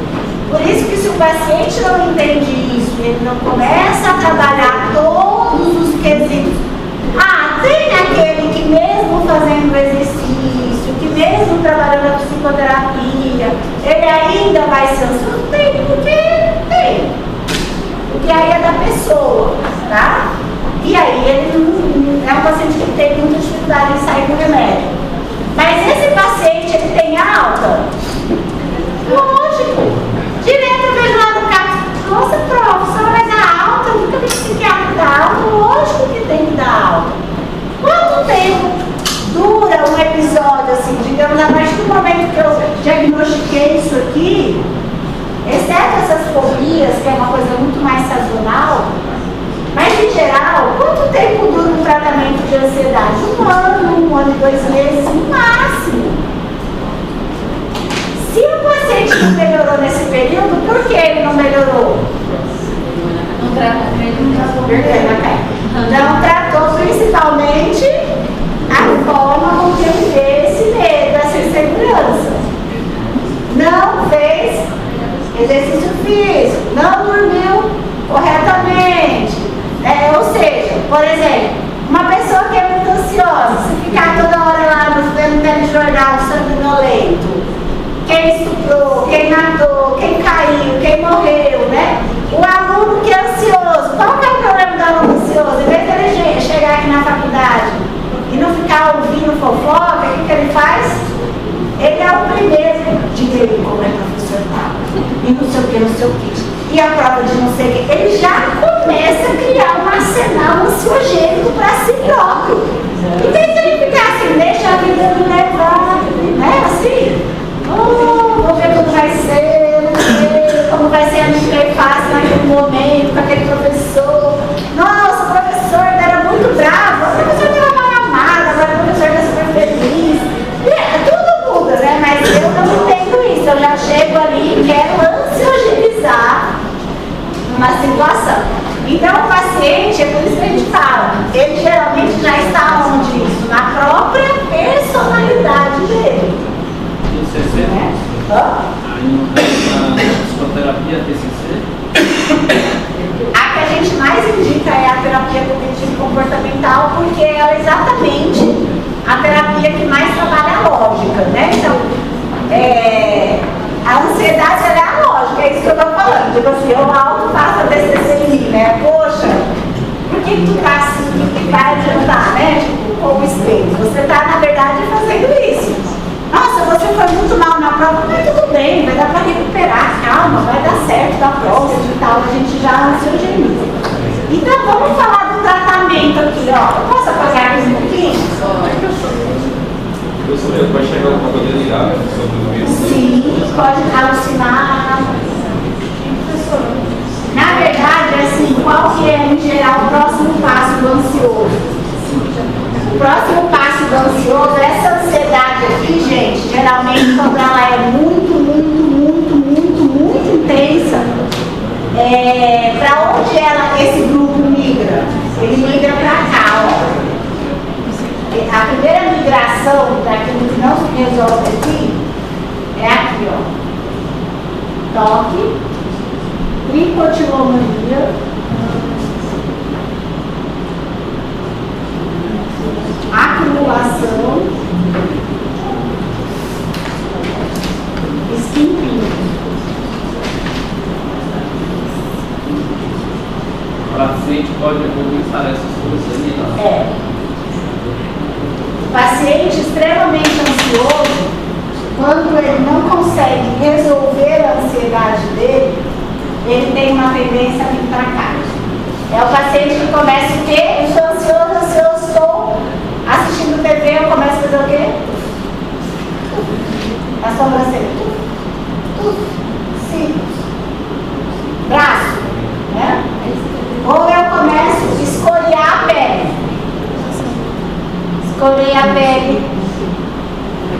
Speaker 2: Por isso que se o paciente não entende isso, ele não começa a trabalhar todos os quesitos. Tem aquele que mesmo fazendo exercício, que mesmo trabalhando a psicoterapia, ele ainda vai ser ansioso? Tem, porque aí é da pessoa, tá? E aí ele é um paciente que tem muita dificuldade em sair do remédio. Mas esse paciente, ele tem alta? Lógico. Direto eu vejo lá no carro, nossa, prof, só vai dar alta? Eu nunca vi psiquiatra dar alta. Lógico que tem que dar alta. Quanto tempo dura um episódio, assim, digamos, a partir do momento que eu diagnostiquei isso aqui, exceto essas fobias, que é uma coisa muito mais sazonal, mas em geral, quanto tempo dura um tratamento de ansiedade? 1 ano e 2 meses, no máximo. Se o paciente não melhorou nesse período, por que ele não melhorou? Não tratou principalmente a forma com que ele vê esse medo, essa insegurança. Não fez exercício físico, não dormiu corretamente. Ou seja, por exemplo, uma pessoa que é muito ansiosa, se ficar toda hora lá vendo telejornal sanguinolento, quem estuprou, quem matou, quem caiu, quem morreu, né? O aluno que é ansioso, qual que é o problema do aluno ansioso? Em vez de ele chegar aqui na faculdade e não ficar ouvindo fofoca, o que ele faz? Ele é o primeiro de ver como é professor tal, e não sei o que, não sei o que. E a prova de não sei o que. Ele já começa a criar tratamento com aquele professor. Nossa, o professor era muito bravo, o professor era mal amado, agora o professor era super feliz. Tudo muda, né? Mas eu não entendo isso. Eu já chego ali e quero ansiogizar uma situação. Então, o paciente, é por isso que a gente fala, ele geralmente já está onde isso? Na própria personalidade dele.
Speaker 3: E o CC?
Speaker 2: Né?
Speaker 3: A psicoterapia TCC?
Speaker 2: A que a gente mais indica é a terapia cognitivo-comportamental, porque ela é exatamente a terapia que mais trabalha a lógica, né? Então, a ansiedade ela é a lógica, é isso que eu estou falando. Tipo assim, eu alto faço a TCC em mim, né? Poxa, por que tu tá assim? O que vai adiantar, né? Tipo, como espelho. Você está, na verdade, fazendo isso. Nossa, você foi muito mal na prova, mas tudo bem, vai dar para recuperar, calma, vai dar certo da próxima e tal, a gente já ansiogeniza. Então, vamos falar do tratamento aqui, ó. Eu posso apagar aqui um pouquinho?
Speaker 7: Professor, pode chegar alguma coisa ligada sobre isso?
Speaker 2: Sim, pode alucinar. Na verdade, assim, qual que é, em geral, o próximo passo do ansioso? O próximo passo do ansioso, essa ansiedade aqui, gente, geralmente quando ela é muito intensa, para onde esse grupo migra? Ele migra para cá, ó. A primeira migração daquilo que não se resolve aqui é aqui, ó. Toque, tricotilomania, acumulação, esquimpinho.
Speaker 3: Para frente pode começar essas coisas aí, tá?
Speaker 2: O paciente extremamente ansioso, quando ele não consegue resolver a ansiedade dele, ele tem uma tendência a vir para cá. É o paciente que começa o quê? Eu estou ansioso, estou assistindo TV, eu começo a fazer o quê? A sobrancelha. Cílios. Braço. Né? Ou eu começo a escoriar a pele. Escorei a pele.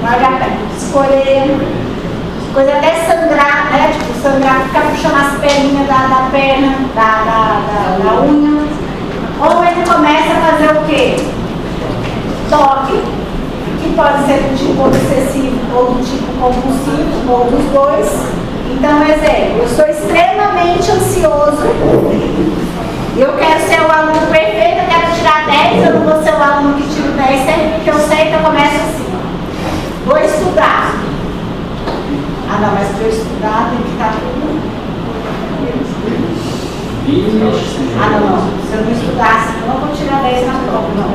Speaker 2: Larga a pele. Escorei. Coisa até sangrar, né? Tipo, sangrar, ficar puxando as perninhas da perna, da unha. Ou ele começa a fazer o quê? Toque, que pode ser do tipo obsessivo ou do tipo compulsivo, ou dos dois. Então, exemplo, eu sou extremamente ansioso, eu quero ser o aluno perfeito, eu quero tirar 10, eu não vou ser o aluno que tira 10 sempre, porque eu sei que eu começo assim. Vou estudar. Ah não, mas para eu estudar tem que estar tudo. Ah não, se eu não estudar assim, eu não vou tirar 10 na prova, não.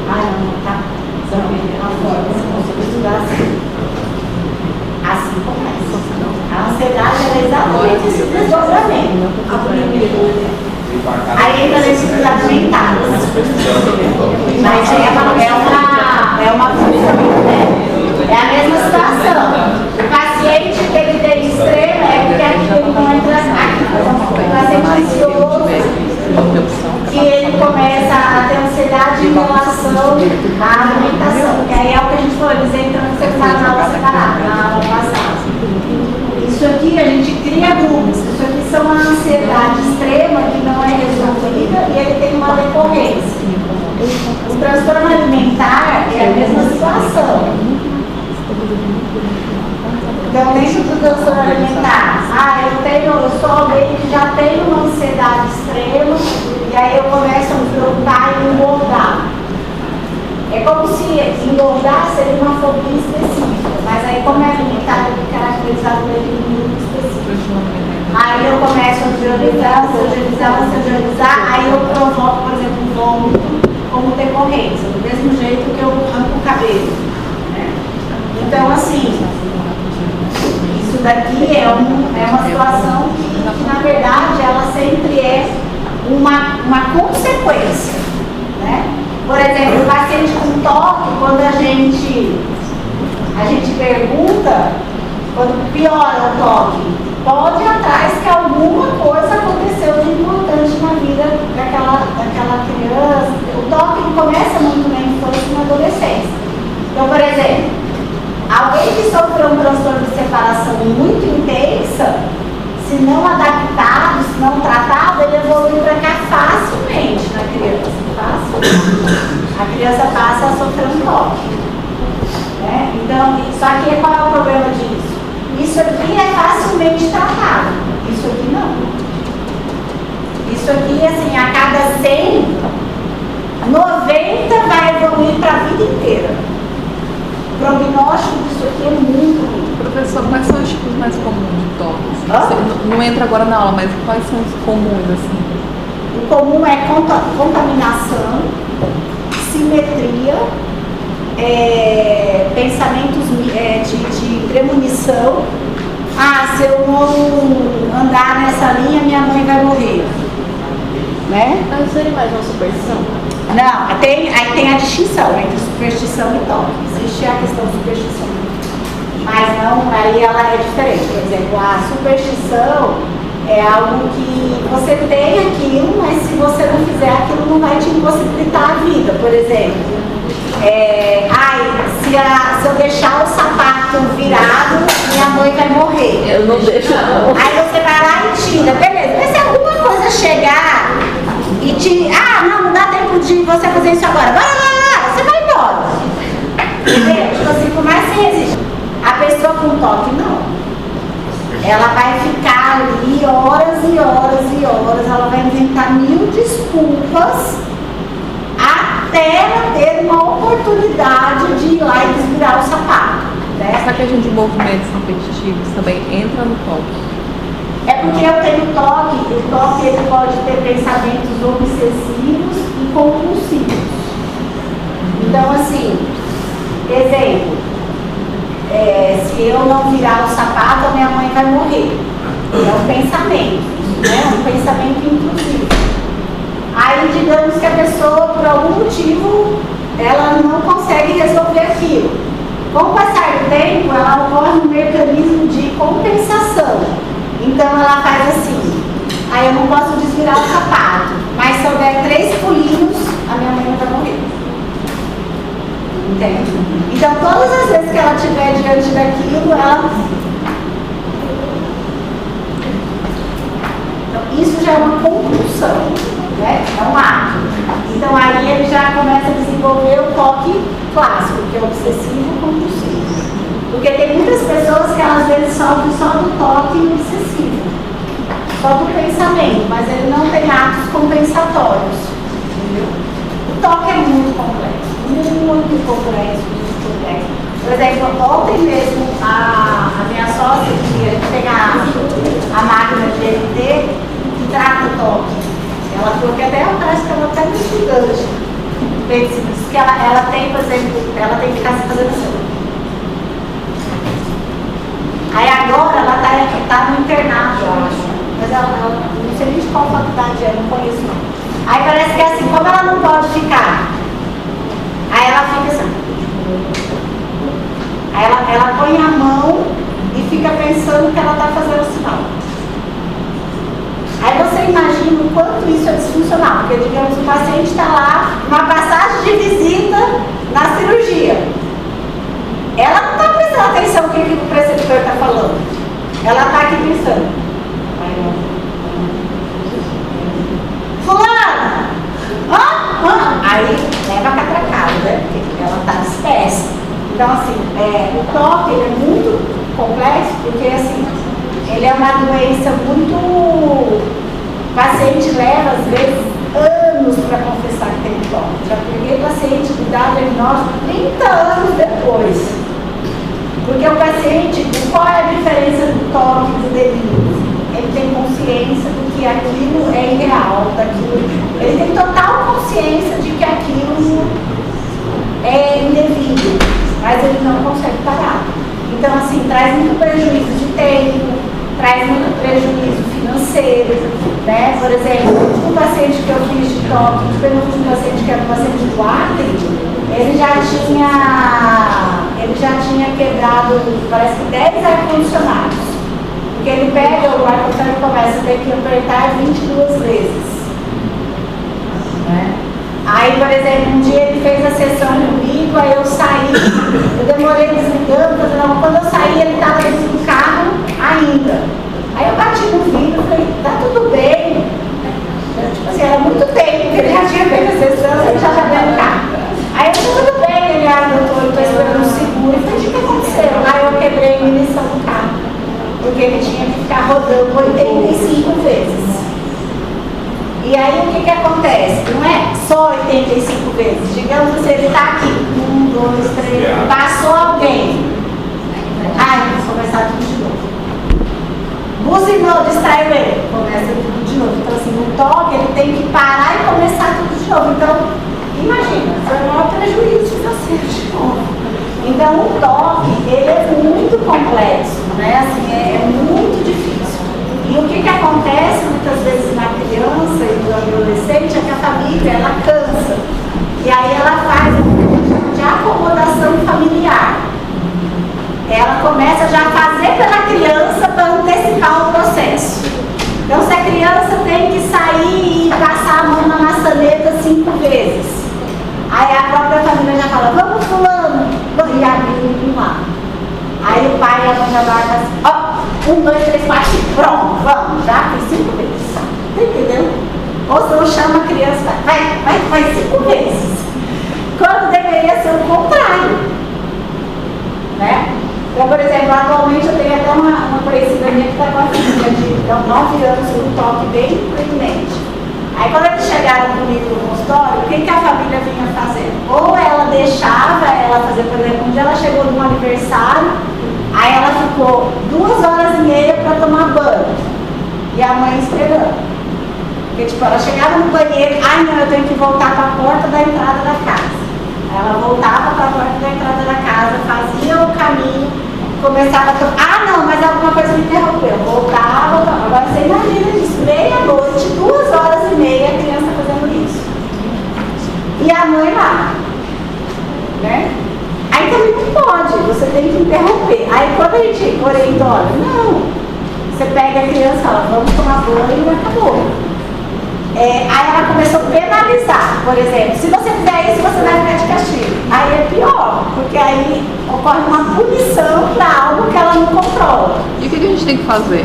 Speaker 2: Ah não, tá. Se eu não estudar assim. Assim começa. A ansiedade é exatamente esse desdobramento. Aí entra nesses alimentados. Mas é uma função, né? É a mesma situação. O paciente que ele tem extremo é porque aqui ele não entra aqui. O paciente ansioso, que ele começa a ter ansiedade em relação à alimentação. Que aí é o que a gente falou, eles entram na aula separada, na aula passada. Isso aqui a gente cria grupos. Isso aqui são uma ansiedade extrema que não é resolvida e ele tem uma decorrência. O transtorno alimentar é a mesma situação. Então, dentro do transtorno alimentar, eu sou alguém que já tem uma ansiedade extrema e aí eu começo a me preocupar em engordar. É como se engordar seria uma fobia específica, mas aí como é alimentar, ele é caracterizado por aquele grupo específico. Aí eu começo a ansiologizar, aí eu provoco, por exemplo, um vômito como decorrência, do mesmo jeito que eu arranco o cabelo. Né? Então, assim, isso daqui é uma situação que, na verdade, ela sempre é uma consequência. Né? Por exemplo, o paciente com toque, quando a gente pergunta, quando piora o toque, pode ir atrás que alguma coisa aconteceu de importante na vida daquela criança. O toque começa muito na infância e na adolescência. Então, por exemplo, alguém que sofreu um transtorno de separação muito intensa, se não adaptado, se não tratado, ele evolui para cá facilmente na criança. A criança passa a sofrer um toque. Né? Então, só que qual é o problema disso? Isso aqui é facilmente tratado. Isso aqui não. Isso aqui, assim, a cada 100, 90 vai evoluir para a vida inteira. O prognóstico disso aqui é muito ruim.
Speaker 5: Professor, quais são os tipos mais comuns de toques?
Speaker 2: Hã?
Speaker 5: Não entra agora na aula, mas quais são os comuns, assim?
Speaker 2: O comum é contaminação, simetria, pensamentos de premonição. Ah, se eu não andar nessa linha, minha mãe vai morrer. Né?
Speaker 6: Mas seria mais uma superstição?
Speaker 2: Não, aí tem a distinção entre superstição e toque. Existe a questão de superstição. Mas não, aí ela é diferente. Por exemplo, a superstição é algo que você tem aquilo, mas se você não fizer aquilo, não vai te impossibilitar a vida. Por exemplo, se eu deixar o sapato virado, minha mãe vai morrer.
Speaker 6: Eu não deixo, não.
Speaker 2: Aí você vai lá e tira, beleza. Mas se alguma coisa chegar e te... não dá tempo de você fazer isso agora. Vai lá, você vai embora. Entendeu? Tipo assim, por mais que você resiste. A pessoa com toque, não. Ela vai ficar ali horas e horas e horas, ela vai inventar 1000 desculpas até ela ter uma oportunidade de ir lá e desvirar o sapato. Né?
Speaker 5: Essa questão de movimentos repetitivos também entra no toque.
Speaker 2: É porque eu tenho toque, o toque ele pode ter pensamentos obsessivos e compulsivos. Então, assim, exemplo, se eu não virar o sapato, a minha mãe vai morrer. É um pensamento, né? Um pensamento intrusivo. Aí, digamos que a pessoa, por algum motivo, ela não consegue resolver aquilo. Com o passar do tempo, ela ocorre um mecanismo de compensação. Então, ela faz assim: eu não posso desvirar o sapato, mas se eu der 3 pulinhos, a minha mãe vai morrer. Entende? Então, todas as vezes que ela estiver diante daquilo, Então, isso já é uma compulsão, né? É um ato. Então, aí ele já começa a desenvolver o toque clássico, que é obsessivo compulsivo. Porque tem muitas pessoas que às vezes sofrem só do toque obsessivo, só do pensamento, mas ele não tem atos compensatórios. Entendeu? O toque é muito complexo. Muito complexo, muito complexo. Por exemplo, ontem mesmo, a minha sócia, que tem a máquina de DMT, que trata o toque. Ela falou que até parece que ela está muito estudante. Diz que ela tem, por exemplo, ela tem que ficar se fazendo assim. Aí agora ela está no internato, eu acho. Mas ela não sei nem de qual faculdade é, não conheço não. Aí parece que é assim, como ela não pode ficar. Aí ela fica assim. Aí ela põe a mão e fica pensando que ela está fazendo o sinal. Aí você imagina o quanto isso é disfuncional. Porque, digamos, o paciente está lá, numa passagem de visita na cirurgia. Ela não está prestando atenção no que o preceptor está falando. Ela está aqui pensando. Fulana! Aí leva a catracada, né? Porque ela está dispersa. Então, assim, o toque ele é muito complexo, porque, assim, ele é uma doença muito... O paciente leva, às vezes, anos para confessar que tem toque. Já peguei paciente que dá diagnóstico 30 anos depois. Porque o paciente, qual é a diferença do toque e do delírio? Ele tem consciência de que aquilo é irreal, ele tem total consciência de que aquilo é indevido, mas ele não consegue parar. Então, assim, traz muito prejuízo de tempo, traz muito prejuízo financeiro, né? Por exemplo, o último paciente que eu fiz de toque, o penúltimo paciente que era um paciente do Acre, ele ele já tinha quebrado, parece que 10 ar-condicionados. Porque ele pega o ar-condicionado e começa a ter que apertar 22 vezes. Né? Aí, por exemplo, um dia ele fez a sessão comigo, aí eu saí, eu demorei desligando, quando eu saí ele estava dentro do carro ainda. Aí eu bati no vidro e falei, tá tudo bem. Tipo assim, era muito tempo que ele já tinha feito a sessão, ele já estava dentro do carro. Aí eu falei, tudo bem, ele doutor, eu estou esperando um seguro. E falei, o que aconteceu? Aí eu quebrei a ignição do carro, porque ele tinha que ficar rodando 85 vezes. E aí o que acontece? Não é só 85 vezes. Digamos que ele está aqui. 1, 2, 3. Passou alguém. Ai, vamos começar tudo de novo. Buzinou, distraiu ele. Começa tudo de novo. Então, assim, no toque ele tem que parar e começar tudo de novo. Então, imagina, foi o maior prejuízo financeiro de novo. Então, o toque, ele é muito complexo, né? Assim, é muito difícil. E o que acontece muitas vezes na criança e no adolescente é que a família, ela cansa. E aí ela faz um de acomodação familiar. Ela começa já a fazer pela criança para antecipar o processo. Então, se a criança tem que sair e passar a mão na maçaneta 5 vezes, aí a própria família já fala, vamos fulano, e abre lá. Aí o pai e a mãe já vai assim, ó, 1, 2, 3, 4, 5, pronto, vamos, já fiz 5 vezes. Entendeu? Ou se não chama a criança, vai 5 vezes. Quando deveria ser o contrário. Né? Então, por exemplo, atualmente eu tenho até uma conhecida minha que está com a filha de 9 anos com um toque bem premente. Aí quando eles chegaram comigo no consultório, o que a família vinha fazer? Ou ela deixava ela fazer, por exemplo, um dia ela chegou num aniversário, aí ela ficou 2h30 para tomar banho. E a mãe esperando. Porque tipo, ela chegava no banheiro, ai não, eu tenho que voltar para a porta da entrada da casa. Aí ela voltava para a porta da entrada da casa, fazia o caminho, começava a tomar, ah não, mas alguma coisa me interrompeu. Voltava, agora você imagina isso, meia-noite, 2h30, a criança fazendo isso. E a mãe lá, né? Aí também não pode, você tem que interromper. Aí quando a gente orienta, olha, não, você pega a criança e fala, vamos tomar banho e acabou. Aí ela começou a penalizar, por exemplo, se você fizer isso, você vai ficar de castigo. Aí é pior, porque aí ocorre uma punição para algo que ela não controla.
Speaker 5: E o que a gente tem que fazer?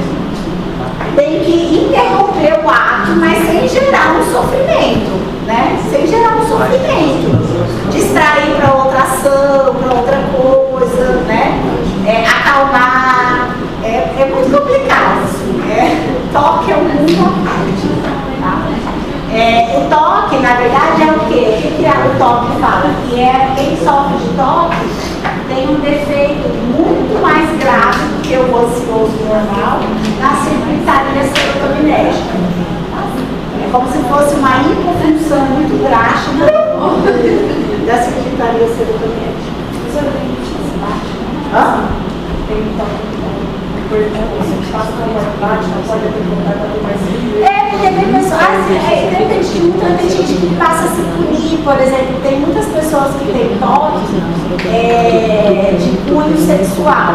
Speaker 2: Tem que interromper o ato, mas sem gerar um sofrimento, né? Sem gerar um sofrimento. Distrair para outra ação, para outra coisa, né? Acalmar. É muito complicado, assim. O toque é um mundo à parte. O toque, na verdade, é o quê? O que o toque fala? Que quem sofre de toque tem um defeito muito mais grave do que o ocioso normal na circuitaria serotoninérgica. É como se fosse uma hipofunção muito drástica da circuitaria serotoninérgica. Você não tem que te baixa? Tem que porque tem pessoas, tem gente que passa a se punir, por exemplo, tem muitas pessoas que têm toque de cunho sexual.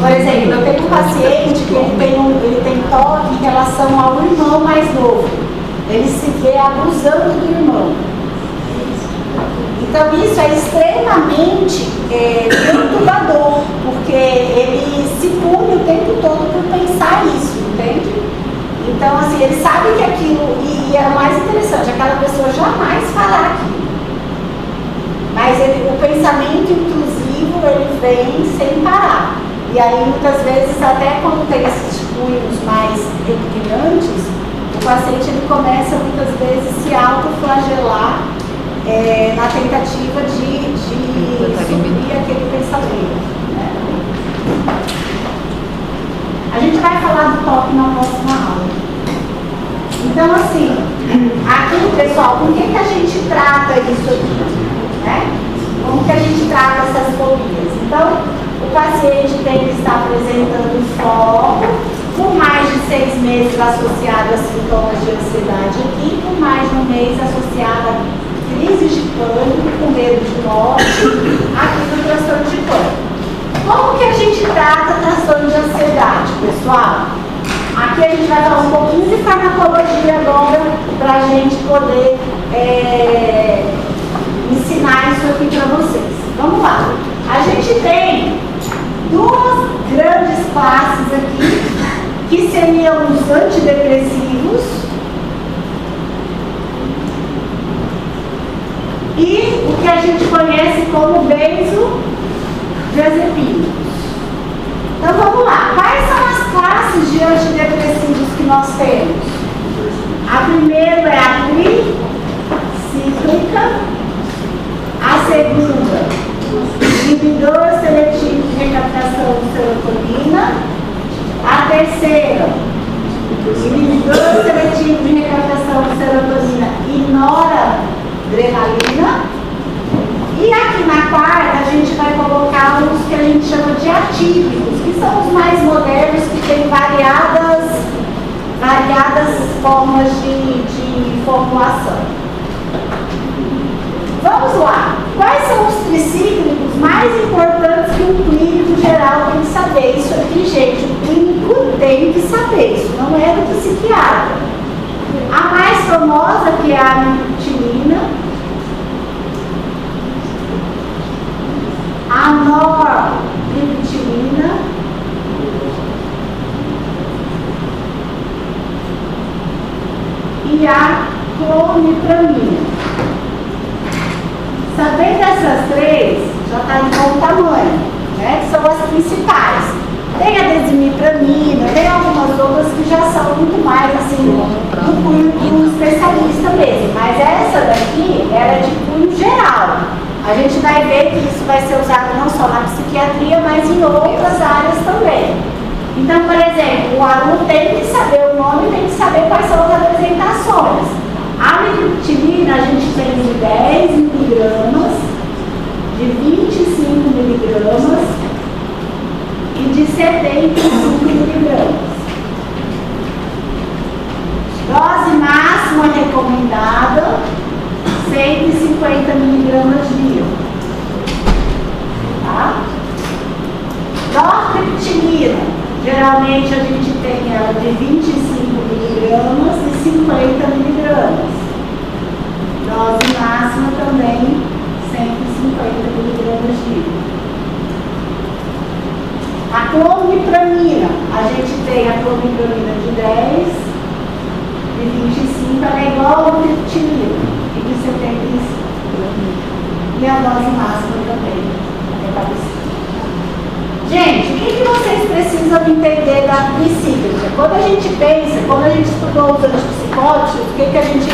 Speaker 2: Por exemplo, eu tenho um paciente que ele tem toque em relação ao irmão mais novo. Ele se vê abusando do irmão. Então isso é extremamente perturbador, porque ele se pune o tempo todo por pensar isso, entende? Então assim, ele sabe que aquilo, e é o mais interessante, aquela pessoa jamais fará aquilo. Mas o pensamento intrusivo, ele vem sem parar. E aí muitas vezes, até quando tem esses cunhos mais repugnantes, o paciente ele começa muitas vezes a se autoflagelar na tentativa de suprir aquele pensamento. Né? A gente vai falar do toque na próxima aula. Então, assim, aqui, pessoal, com que a gente trata isso aqui? Né? Como que a gente trata essas fobias? Então, o paciente tem que estar apresentando foco por mais de 6 meses associado a sintomas de ansiedade aqui, por mais de um mês associado a crises de pânico, com medo de morte, aqui no transtorno de pânico. Como que a gente trata transtorno de ansiedade, pessoal? Aqui a gente vai falar um pouquinho de farmacologia agora para a gente poder ensinar isso aqui para vocês. Vamos lá. A gente tem duas grandes classes aqui, que seriam os antidepressivos e o que a gente conhece como benzodiazepínicos. Então vamos lá. Quais são as classes de antidepressivos que nós temos? A primeira é a tricíclica, a segunda, inibidor seletivo de recaptação de serotonina, a terceira, inibidor seletivo de recaptação de serotonina e noradrenalina. E aqui na quarta a gente vai colocar os que a gente chama de atípicos, que são os mais modernos, que têm variadas formas de formulação. Vamos lá. Quais são os tricíclicos mais importantes que um clínico geral tem que saber? Isso aqui, gente, o clínico tem que saber. Isso não é do psiquiatra. A mais famosa, que é a amitriptilina, a nortriptilina, e a clomipramina. Sabendo dessas três, já está de bom tamanho, né? Que são as principais. Tem a desmipramina, tem algumas outras que já são muito mais assim, do cunho do especialista mesmo. Mas essa daqui, ela é de cunho geral. A gente vai ver que isso vai ser usado não só na psiquiatria, mas em outras áreas também. Então, por exemplo, o aluno tem que saber o nome e tem que saber quais são as apresentações. A amitriptilina a gente tem de 10 miligramas, de 25 miligramas e de 75 miligramas. Dose máxima recomendada, 150 miligramas dia. Tá? Nortriptilina, geralmente a gente tem ela de 25 miligramas e 50 miligramas. Dose máxima também, 150 miligramas dia. A clomipramina, a gente tem a clomipramina de 10, de 25, ela é igual a amitriptilina, de 75. E a dose máxima também é parecida. Gente, o que vocês precisam entender da tricíclica? Quando a gente pensa, quando a gente estudou os antipsicóticos, o que a gente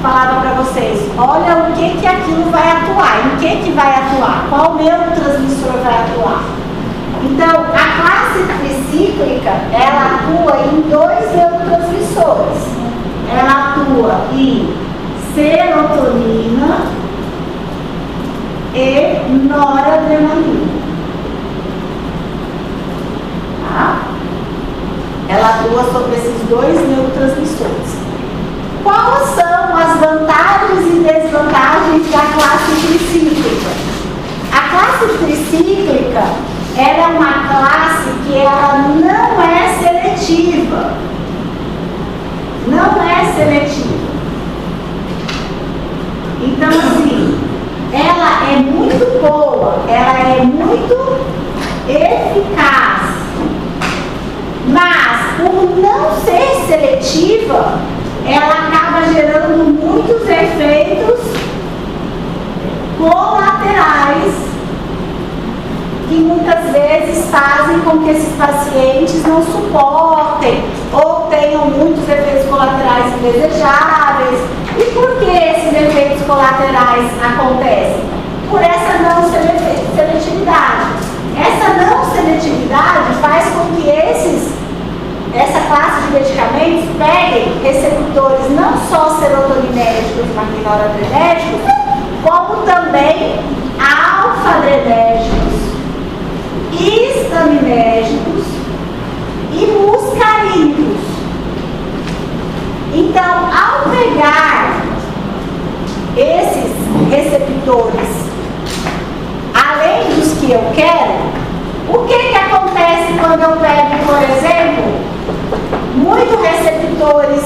Speaker 2: falava para vocês? Olha o que aquilo vai atuar, em que vai atuar, qual neurotransmissor vai atuar. Então, a classe tricíclica, ela atua em dois neurotransmissores. Ela atua em serotonina e noradrenalina. Tá? Ela atua sobre esses dois neurotransmissores. Quais são as vantagens e desvantagens da classe tricíclica? A classe tricíclica, ela é uma classe que ela não é seletiva. Não é seletiva. Então, assim, ela é muito boa, ela é muito eficaz. Mas, por não ser seletiva, ela acaba gerando muitos efeitos colaterais que muitas vezes fazem com que esses pacientes não suportem ou tenham muitos efeitos colaterais indesejáveis. E por que esses efeitos colaterais acontecem? Por essa não seletividade. Essa não seletividade faz com que essa classe de medicamentos peguem receptores não só serotoninérgicos, mas noradrenérgicos, como também alfa-adrenérgicos, histaminérgicos e muscarínicos. Então, ao pegar esses exemplo, muito receptores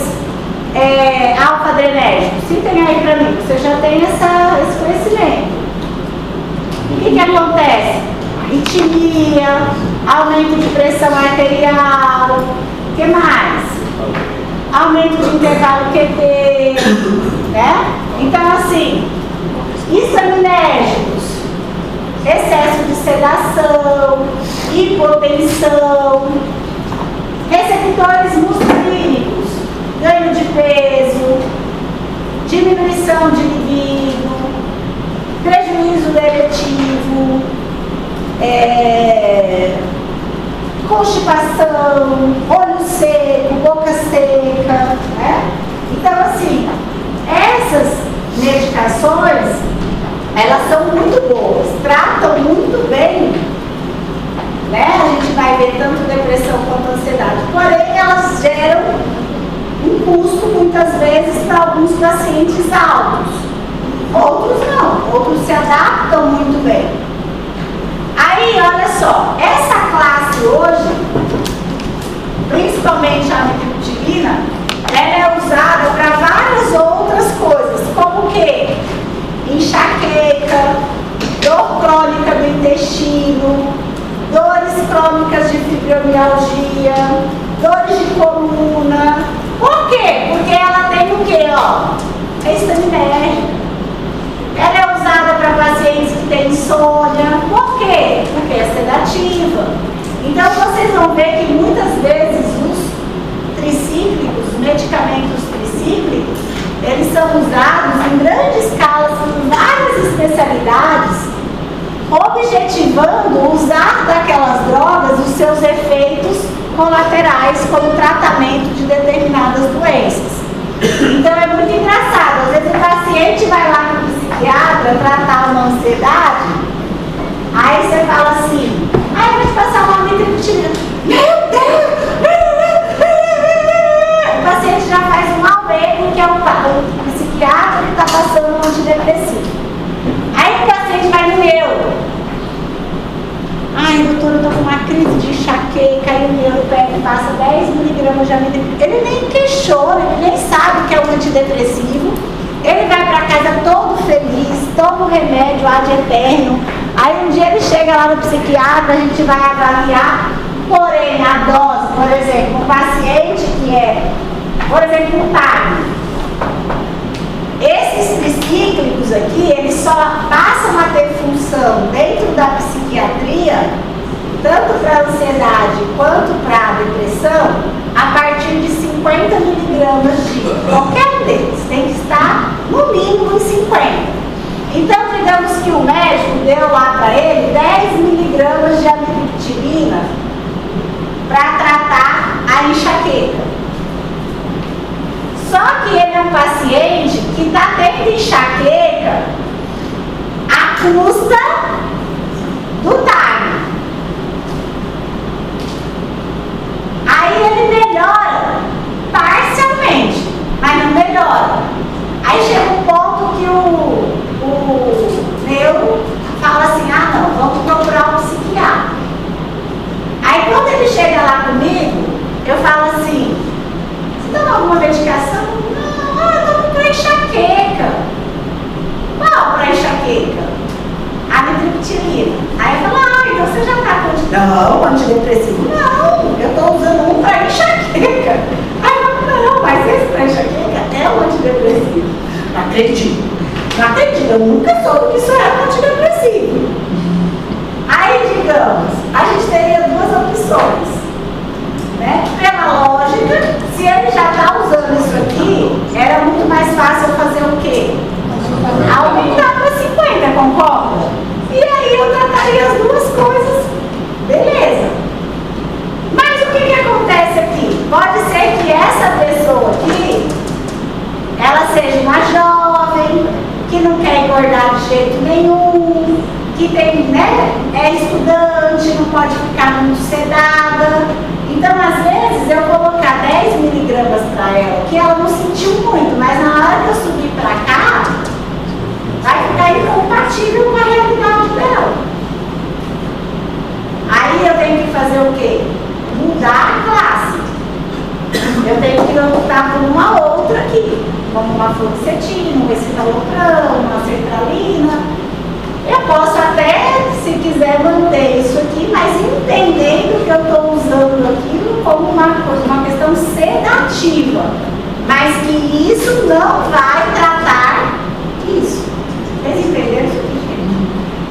Speaker 2: alfa-adrenérgicos. Citem aí para mim, você já tem esse conhecimento. O que acontece? Arritmia, aumento de pressão arterial, o que mais? Aumento de intervalo QT, né? Então, assim, histaminérgicos, excesso de sedação, hipotensão, receptores muscarínicos, ganho de peso, diminuição de libido, prejuízo eretivo, constipação, olho seco, boca seca, né? Então, assim, essas medicações, elas são muito boas, tratam muito bem, né? A gente vai ver tanto depressão quanto ansiedade, porém elas geram um custo muitas vezes para alguns pacientes altos, outros não, outros se adaptam muito bem. Aí, olha só, essa classe hoje, principalmente a amitriptilina, ela é usada para várias outras coisas, como o quê? Enxaqueca, dor crônica do intestino, dores crônicas de fibromialgia, dores de coluna. Por quê? Porque ela tem o quê? É histaminérgica. Ela é usada para pacientes que têm insônia. Por quê? Porque é sedativa. Então vocês vão ver que muitas vezes os tricíclicos, os medicamentos tricíclicos, eles são usados em grande escala por várias especialidades, objetivando usar daquelas drogas os seus efeitos colaterais como tratamento de determinadas doenças. Então é muito engraçado, às vezes o paciente vai lá no psiquiatra tratar uma ansiedade, aí você fala assim, eu vou te passar uma amitriptilina. Meu Deus! O paciente já faz um auê porque o psiquiatra está passando um antidepressivo. Aí o paciente vai no neuro. Doutora, eu tô com uma crise de enxaqueca, aí o neuro pega e passa 10 miligramas de amitriptilina. Ele nem questiona, ele nem sabe que é um antidepressivo. Ele vai para casa todo feliz, toma o remédio ad eterno. Aí um dia ele chega lá no psiquiatra, a gente vai avaliar. Porém, a dose, por exemplo, um paciente que é, por exemplo, um TAG. Esses tricíclicos aqui, eles só passam a ter função dentro da psiquiatria, tanto para a ansiedade quanto para a depressão, a partir de 50 miligramas de qualquer um deles. Tem que estar no mínimo em 50. Então, digamos que o médico deu lá para ele 10 miligramas de amitriptilina para tratar a enxaqueca. Só que ele é um paciente que está tendo enxaqueca à custa do TAG. Aí ele melhora parcialmente, mas não melhora. Aí chega um ponto que o neuro fala assim, não, vamos procurar um psiquiatra. Aí quando ele chega lá comigo, eu falo assim, você toma alguma medicação? Não, eu tomo para enxaqueca. Qual para enxaqueca? Amitriptilina. Aí eu falo, então você já está com... Não, antidepressivo. Não, eu estou usando um para enxaqueca. Aí eu falo, não, mas esse para enxaqueca é um antidepressivo. Não acredito. Não acredito, eu nunca soube que isso era um antidepressivo. Aí, digamos, a gente teria duas opções. Né? Pela lógica, se ele já está usando isso aqui, era muito mais fácil fazer o quê? Aumentar para 50, concorda? E aí eu trataria as duas coisas, beleza. Mas o que acontece aqui? Pode ser que essa pessoa aqui, ela seja uma jovem, que não quer engordar de jeito nenhum, que tem, né, é estudante, não pode ficar muito sedada. Então, às vezes, eu colocar 10 miligramas para ela, que ela não sentiu muito, mas na hora que eu subir para cá, vai ficar incompatível com a realidade dela. Aí eu tenho que fazer o quê? Mudar podendo optar por uma outra aqui, como uma fluoxetina, um escitalopram, uma sertralina. Eu posso até, se quiser, manter isso aqui, mas entendendo que eu estou usando aquilo como uma questão sedativa, mas que isso não vai tratar isso. Vocês entenderam isso aqui, gente?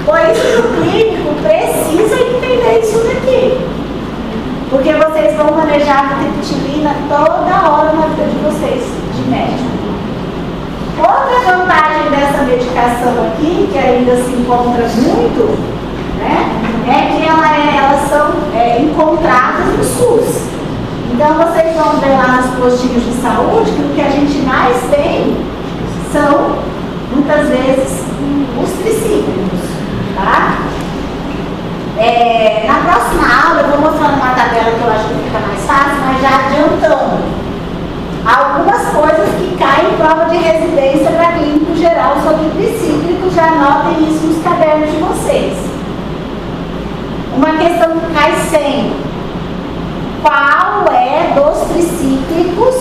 Speaker 2: Por isso que o clínico precisa entender isso daqui. Porque vocês vão manejar a triptilina toda hora na vida de vocês, de médico. Outra vantagem dessa medicação aqui, que ainda se encontra muito, né, é que elas são encontradas no SUS. Então vocês vão ver lá nos postinhos de saúde que o que a gente mais tem são, muitas vezes, os tricíclicos, tá? Na próxima aula eu vou mostrar uma tabela que eu acho que fica mais fácil, mas já adiantando algumas coisas que caem em prova de residência para clínico geral sobre tricíclicos, já anotem isso nos cadernos de vocês. Uma questão que cai sempre: qual é dos tricíclicos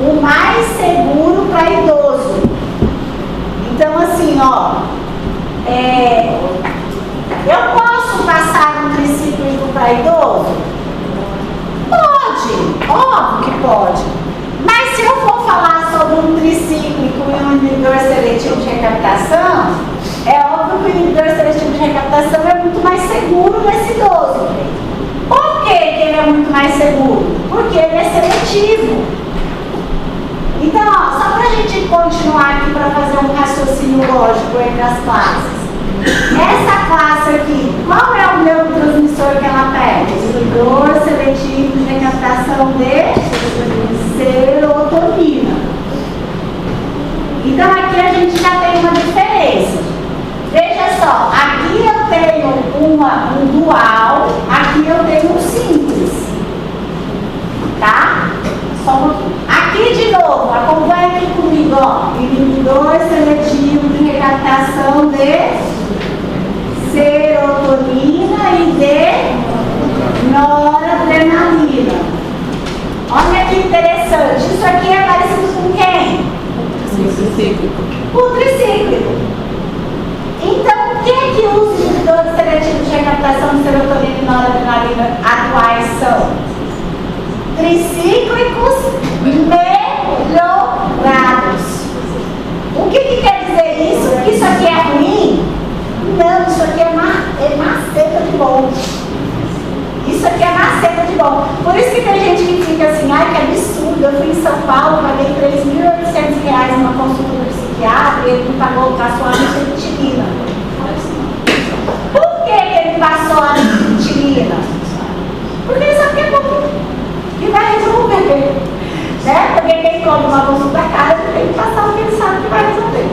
Speaker 2: o mais seguro para idoso? Então, assim, ó, eu posso passar um tricíclico para idoso? Pode, óbvio que pode. Mas se eu for falar sobre um tricíclico e um inibidor seletivo de recaptação, é óbvio que o inibidor seletivo de recaptação é muito mais seguro nesse idoso. Por que ele é muito mais seguro? Porque ele é seletivo. Então, ó, só para a gente continuar aqui para fazer um raciocínio lógico entre as classes. Essa classe aqui, qual é o neurotransmissor que ela pede? Inibidor seletivo de recaptação de serotonina. Então aqui a gente já tem uma diferença. Veja só, aqui eu tenho um dual, aqui eu tenho um simples. Tá? Só um pouquinho. Aqui de novo, acompanha aqui comigo, ó. Inibidor seletivo de recaptação de serotonina e de noradrenalina. Olha que interessante. Isso aqui é parecido com quem? O tricíclico. Então, o que os inibidores seletivos de recaptação de serotonina e noradrenalina atuais são? Tricíclicos melhorados. O que quer dizer isso? Que isso aqui é ruim? Não, isso aqui é maceta de bom. Isso aqui é maceta de bom. Por isso que tem gente que fica assim, ai que absurdo, eu fui em São Paulo, paguei R$3.800 numa consulta do psiquiatra e ele me pagou, passou a triptilina. Por que ele passou a triptilina? Porque ele sabe que é bom, que vai resolver. Né? Porque quem compra uma consulta cara, ele tem que passar o que ele sabe que vai resolver.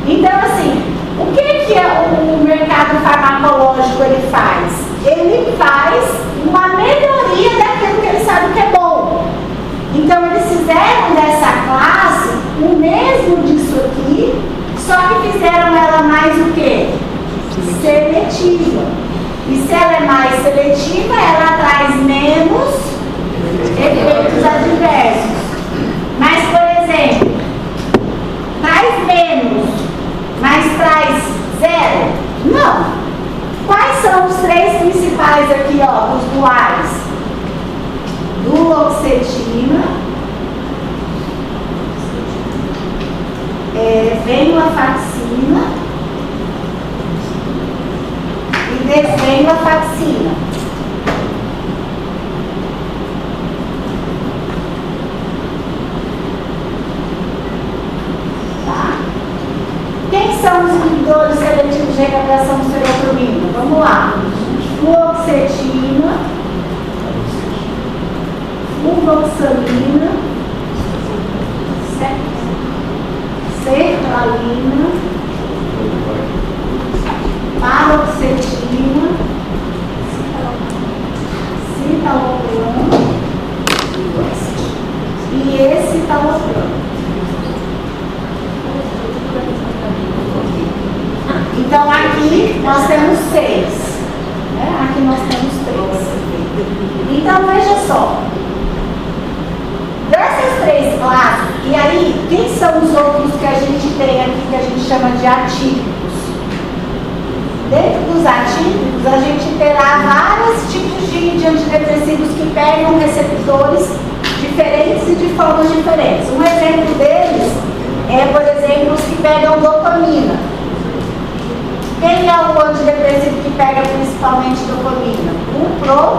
Speaker 2: Então, assim, o que o mercado farmacológico ele faz? Ele faz uma melhoria daquilo que ele sabe que é bom. Então, eles fizeram dessa classe o mesmo disso aqui, só que fizeram ela mais o quê? Seletiva. E se ela é mais seletiva, ela traz menos efeitos adversos. Mas, por exemplo, traz menos, mas traz zero? Não. Quais são os três principais aqui, ó, dos duais? Duloxetina, venlafaxina e desvenlafaxina. Tá? Quem são os inibidores seletivos de recaptação de serotonina? Vamos lá. Fluoxetina, fluvoxamina, sertralina, paroxetina, citalopram e escitalopram. Então aqui nós temos 6, né? Aqui nós temos 3. Então veja só, dessas chama de atípicos. Dentro dos atípicos, a gente terá vários tipos de antidepressivos que pegam receptores diferentes e de formas diferentes. Um exemplo deles é, por exemplo, os que pegam dopamina. Quem é o antidepressivo que pega principalmente dopamina? O propiona.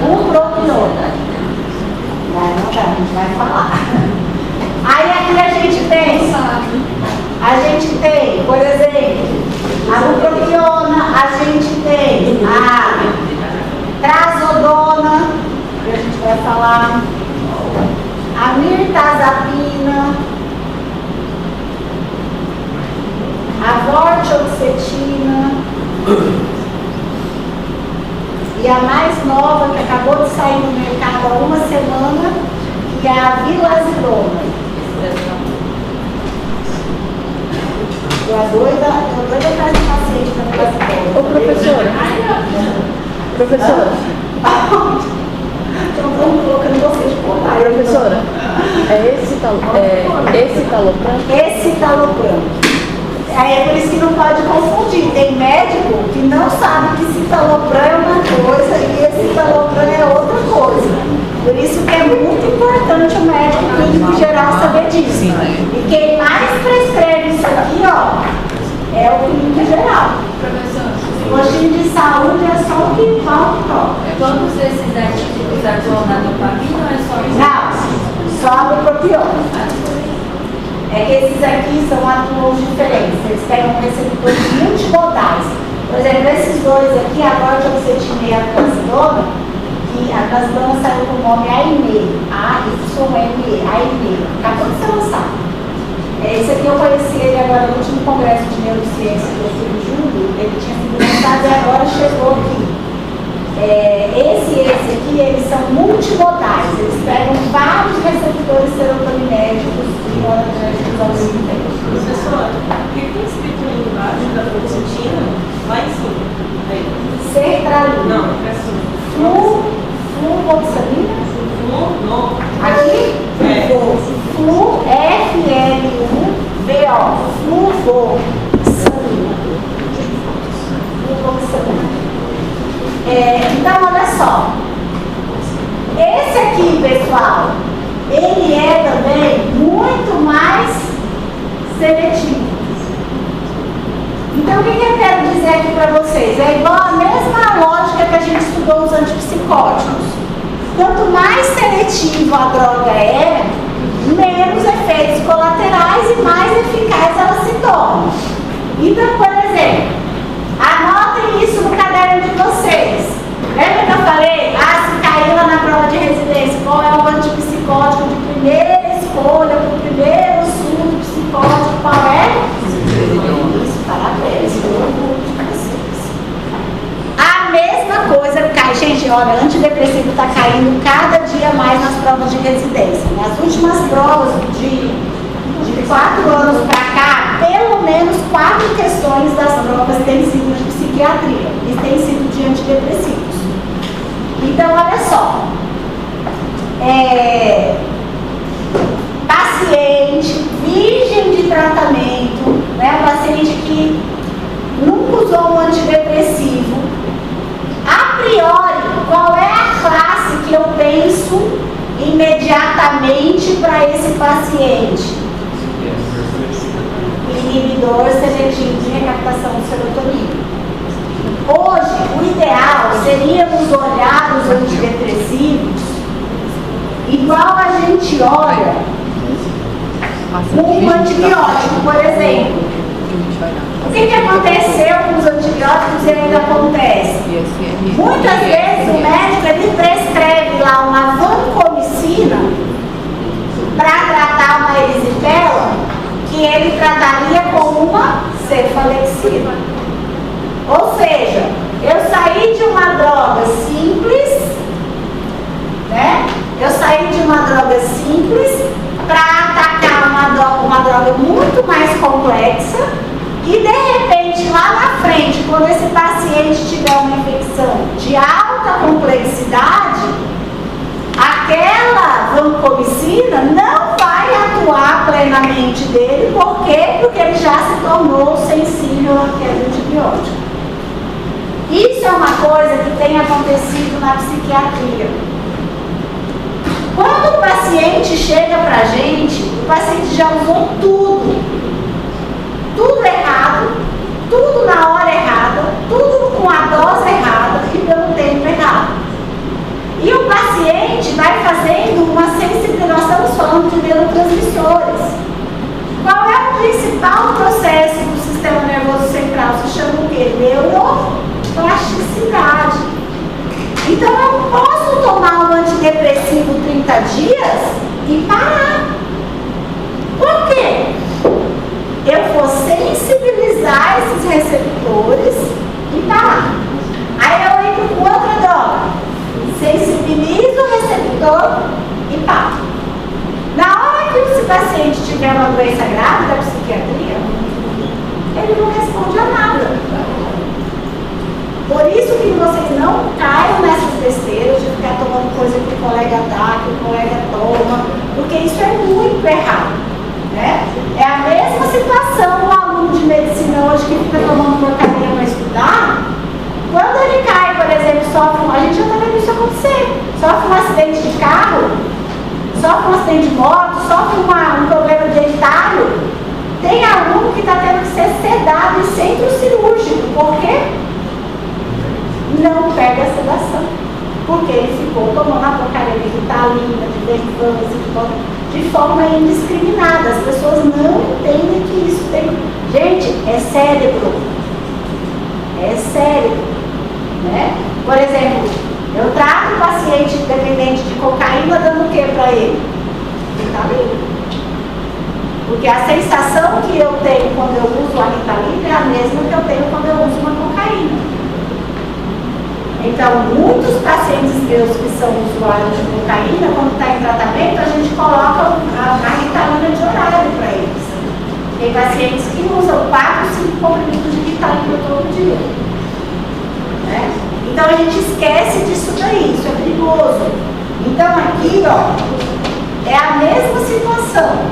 Speaker 2: O propiona. Não dá, a gente vai falar. Aí aqui a gente tem, por exemplo, a bupropiona, a gente tem a trazodona, que a gente vai falar, a mirtazapina, a vortioxetina e a mais nova, que acabou de sair no mercado há uma semana, que é a vilazidona. Eu tô doida atrás do paciente para vilazidona.
Speaker 6: Ô, professora,
Speaker 2: Estão colocando você de contar.
Speaker 6: professora, esse talopram?
Speaker 2: Esse talopram. É por isso que não pode confundir. Tem médico que não sabe que citalopram é uma coisa e esse talopram é outra coisa. Por isso que é muito importante o médico clínico geral saber disso. E quem mais prescreve isso aqui, ó, é o clínico geral. O postinho de saúde é só o que falta.
Speaker 8: Todos esses atípicos atuam na dopamina ou é só isso?
Speaker 2: Não, só a bupropiona. É que esses aqui são atuam diferentes, eles pegam receptores multimodais. Por exemplo, esses dois aqui, a vortioxetina e a trazodona, que a trazodona saiu com o nome AIME, A-Y-M-E, AIME, acabou de ser lançado. Esse aqui eu conheci ele agora no último congresso de neurociência que eu fui em julho, ele tinha sido lançado e agora chegou aqui. Esse aqui, eles são multimodais, eles pegam vários receptores serotoninérgicos e noradrenérgicos ao mesmo tempo.
Speaker 4: Professora, o que tem escrito ali embaixo da fluoxetina? Lá em cima. Aí.
Speaker 2: Sertralina.
Speaker 4: Não, é cima.
Speaker 2: Fluvoxamina?
Speaker 4: Não.
Speaker 2: Aqui? Flu, F-L-U-V-O. Fluvoxamina. Fluvoxamina. Então, olha só. Esse aqui, pessoal, ele é também muito mais seletivo. Então, o que eu quero dizer aqui para vocês? É igual a mesma lógica que a gente estudou os antipsicóticos. Quanto mais seletivo a droga é, menos efeitos colaterais e mais eficaz ela se torna. Então, por exemplo, anotem isso no caderno de vocês. Lembra que eu falei? Se caiu lá na prova de residência, qual é o antipsicótico de primeira escolha, o primeiro surto psicótico, qual é? Isso, parabéns, eu orgulho de vocês. A mesma coisa cai, gente, olha, antidepressivo está caindo cada dia mais nas provas de residência. Nas últimas provas de 4 anos para cá, pelo menos 4 questões das provas têm sido de psiquiatria e têm sido de antidepressivos. Então, olha só, paciente, virgem de tratamento, né, paciente que nunca usou um antidepressivo, a priori, qual é a classe que eu penso imediatamente para esse paciente? Inibidor seletivo de recaptação de serotonina. Hoje, o ideal seríamos olhar os antidepressivos igual a gente olha um antibiótico, por exemplo. O que aconteceu com os antibióticos e ainda acontece? Muitas vezes o médico ele prescreve lá uma vancomicina para tratar uma erisipela que ele trataria com uma cefalexina. Ou seja, eu saí de uma droga simples, né? Eu saí de uma droga simples para atacar uma droga muito mais complexa e de repente lá na frente, quando esse paciente tiver uma infecção de alta complexidade, aquela vancomicina não vai atuar atuar plenamente dele. Por quê? Porque ele já se tornou sensível àquele antibiótico. Isso é uma coisa que tem acontecido na psiquiatria. Quando o paciente chega para a gente, o paciente já usou tudo errado, tudo na hora errada, tudo com a dose errada e pelo tempo errado. E o paciente vai fazendo uma sensibilização, nós estamos falando de neurotransmissores. Qual é o principal processo do sistema nervoso central? Se chama o quê? Neuroplasticidade. Então eu posso tomar um antidepressivo 30 dias e parar. Por quê? Eu vou sensibilizar esses receptores e parar. Aí eu entro com outra droga. Sensibilizo o receptor e paro. Na hora que esse paciente tiver uma doença grave da psiquiatria, ele não responde a nada. Por isso que vocês não caiam nessas besteiras de ficar tomando coisa que o colega dá, que o colega toma, porque isso é muito errado, né? É a mesma situação do aluno de medicina hoje que fica tomando porcaria para estudar. Quando ele cai, por exemplo, a gente já está vendo isso acontecer, sofre um acidente de carro, sofre um acidente de moto, sofre um problema dentário, tem aluno que está tendo que ser sedado em centro cirúrgico. Por quê? Não pega a sedação, porque ele ficou tomando a porcaria de Ritalina, de Venvanse, de forma indiscriminada. As pessoas não entendem que isso tem... Gente, é cérebro. É cérebro. Né? Por exemplo, eu trato o paciente dependente de cocaína dando o que para ele? Ritalina. Porque a sensação que eu tenho quando eu uso a Ritalina é a mesma que eu tenho quando eu uso uma cocaína. Então, muitos pacientes meus que são usuários de cocaína, quando está em tratamento, a gente coloca a Ritalina de horário para eles. Tem pacientes que usam 4, 5 comprimidos de Ritalina todo dia. Né? Então, a gente esquece disso daí, isso é perigoso. Então, aqui, ó, é a mesma situação.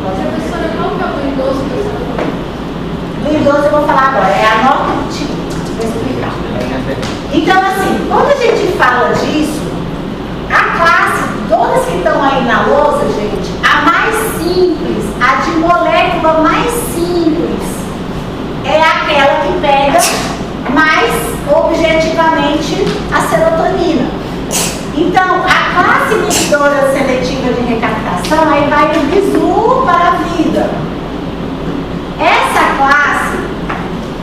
Speaker 5: Professora, qual que é o do idoso que você falou?
Speaker 2: Do idoso eu vou falar agora, é a nota tipo. Vou explicar. Então, assim, quando a gente fala disso, a classe, todas que estão aí na lousa, gente, a mais simples, a de molécula mais simples, é aquela que pega mais objetivamente a serotonina. Então, a classe inibidora seletiva de recaptação, aí vai do bisu para a vida. Essa classe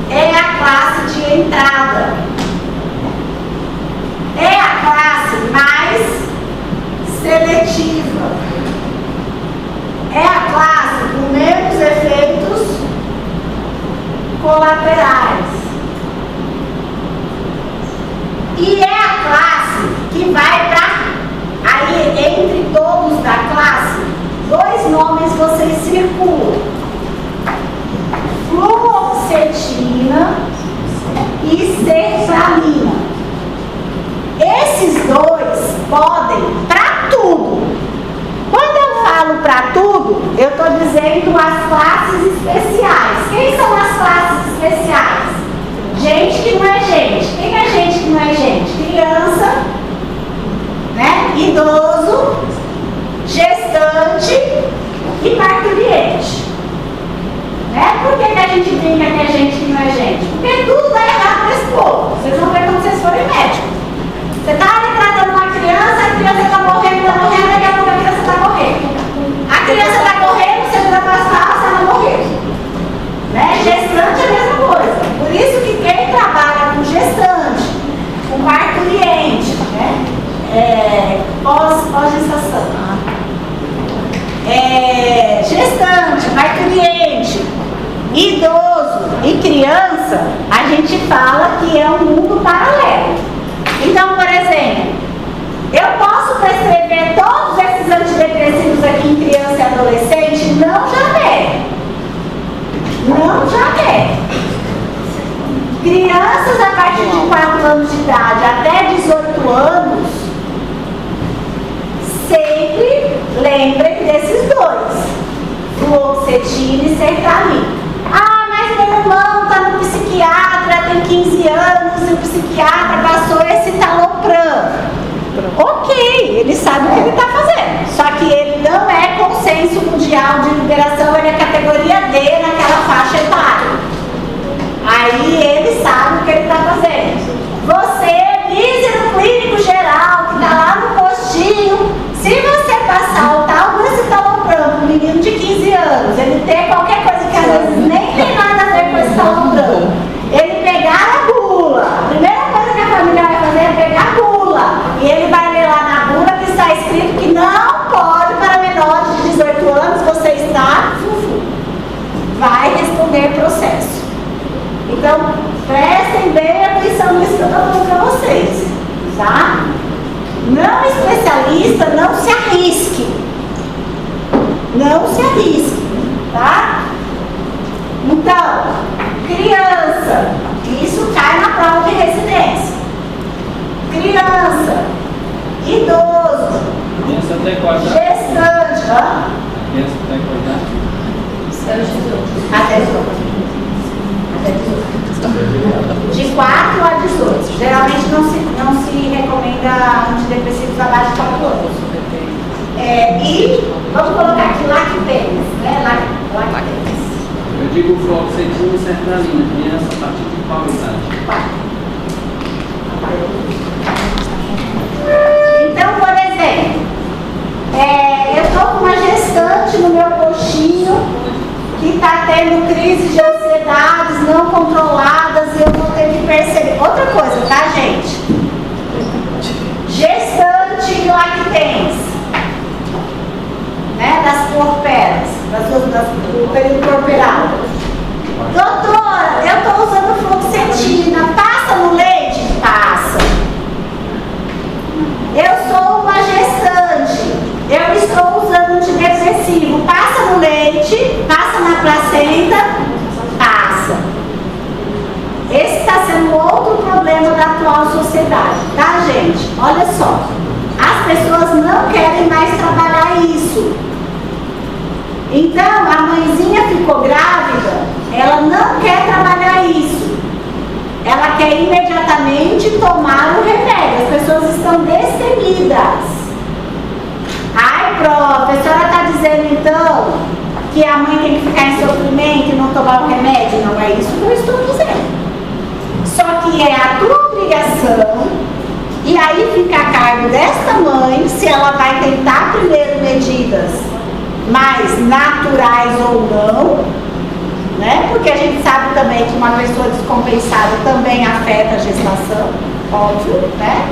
Speaker 2: é a classe de entrada. É a classe mais seletiva. É a classe com menos efeitos colaterais. E é a classe que vai para... Aí, entre todos da classe, 2 nomes vocês circulam. Fluoxetina e sertralina. Esses 2 podem para tudo. Quando eu falo para tudo, eu estou dizendo as classes especiais. Quem são as classes especiais? Gente que não é gente. Quem é gente que não é gente? Criança, né? Idoso, gestante e parturiente. Né? Por que a gente brinca que é gente que não é gente? Porque tudo dá errado nesse povo. Vocês vão ver quando vocês forem médicos. Você está ali tratando uma criança, a criança está morrendo, daqui a pouco a criança está morrendo. A criança está morrendo, você vai passar, você vai morrer. Né? Gestante é a mesma coisa. Por isso que quem trabalha com gestante, com parturiente, né? Pós-gestação, gestante, parturiente, idoso e criança, a gente fala que é um mundo paralelo. Então, por exemplo, eu posso prescrever todos esses antidepressivos aqui em criança e adolescente? Não, jamais. Não, jamais. Crianças a partir de 4 anos de idade até 18 anos, sempre lembrem desses dois, fluoxetina e sertraline. Ah, mas meu irmão está no psiquiatra, tem 15 anos e o psiquiatra passou esse citalopram. Ok, ele sabe o que ele está fazendo, só que ele não é consenso mundial de liberação, ele é categoria D naquela faixa etária. Aí ele sabe o que ele está fazendo. Você, vise no clínico geral, que está lá no postinho, se você passar o tal do citalopram para um menino de 15 anos, ele ter qualquer coisa que às vezes nem tem nada a ver com esse citalopram, ele pegar a bula, a primeira coisa que a família vai fazer é pegar a bula, e ele vai ler lá na bula que está escrito que não pode para menores de 18 anos, você está, vai responder processo. Então, prestem bem atenção nisso que eu estou falando para vocês, tá? Não especialista, não se arrisque. Não se arrisque, tá? Então, criança, isso cai na prova de residência. Criança, idoso,
Speaker 3: Criança até quanto?
Speaker 2: gestante,
Speaker 3: Criança até quanto?
Speaker 2: até 18. De 4 a 18. Geralmente não se recomenda antidepressivos abaixo de 4 anos. E vamos colocar aqui lactênis, né? Lactênis.
Speaker 3: Eu digo fluoxetina e sertralina, criança a partir de qual idade?
Speaker 2: Então, por exemplo, eu estou com uma gestante no meu postinho que está tendo crise de ansiedades não controladas e eu vou ter que perceber. Outra coisa, tá, gente? Gestante e lactênis, né? Das porperas, do período corporal. Doutora, eu estou usando fluoxetina, passa no leite? Passa. Eu sou uma gestante, eu estou usando antidepressivo, passa no leite, passa na placenta, passa. Esse está sendo outro problema da atual sociedade, tá, gente? Olha só, as pessoas não querem mais trabalhar isso. Então, a mãezinha ficou grávida, ela não quer trabalhar isso. Ela quer imediatamente tomar o remédio. As pessoas estão destemidas. Ai, a professora está dizendo então que a mãe tem que ficar em sofrimento e não tomar o remédio? Não é isso que eu estou dizendo. Só que é a tua obrigação, e aí fica a cargo desta mãe se ela vai tentar primeiro medidas mais naturais ou não, né? Porque a gente sabe também que uma pessoa descompensada também afeta a gestação, óbvio, né?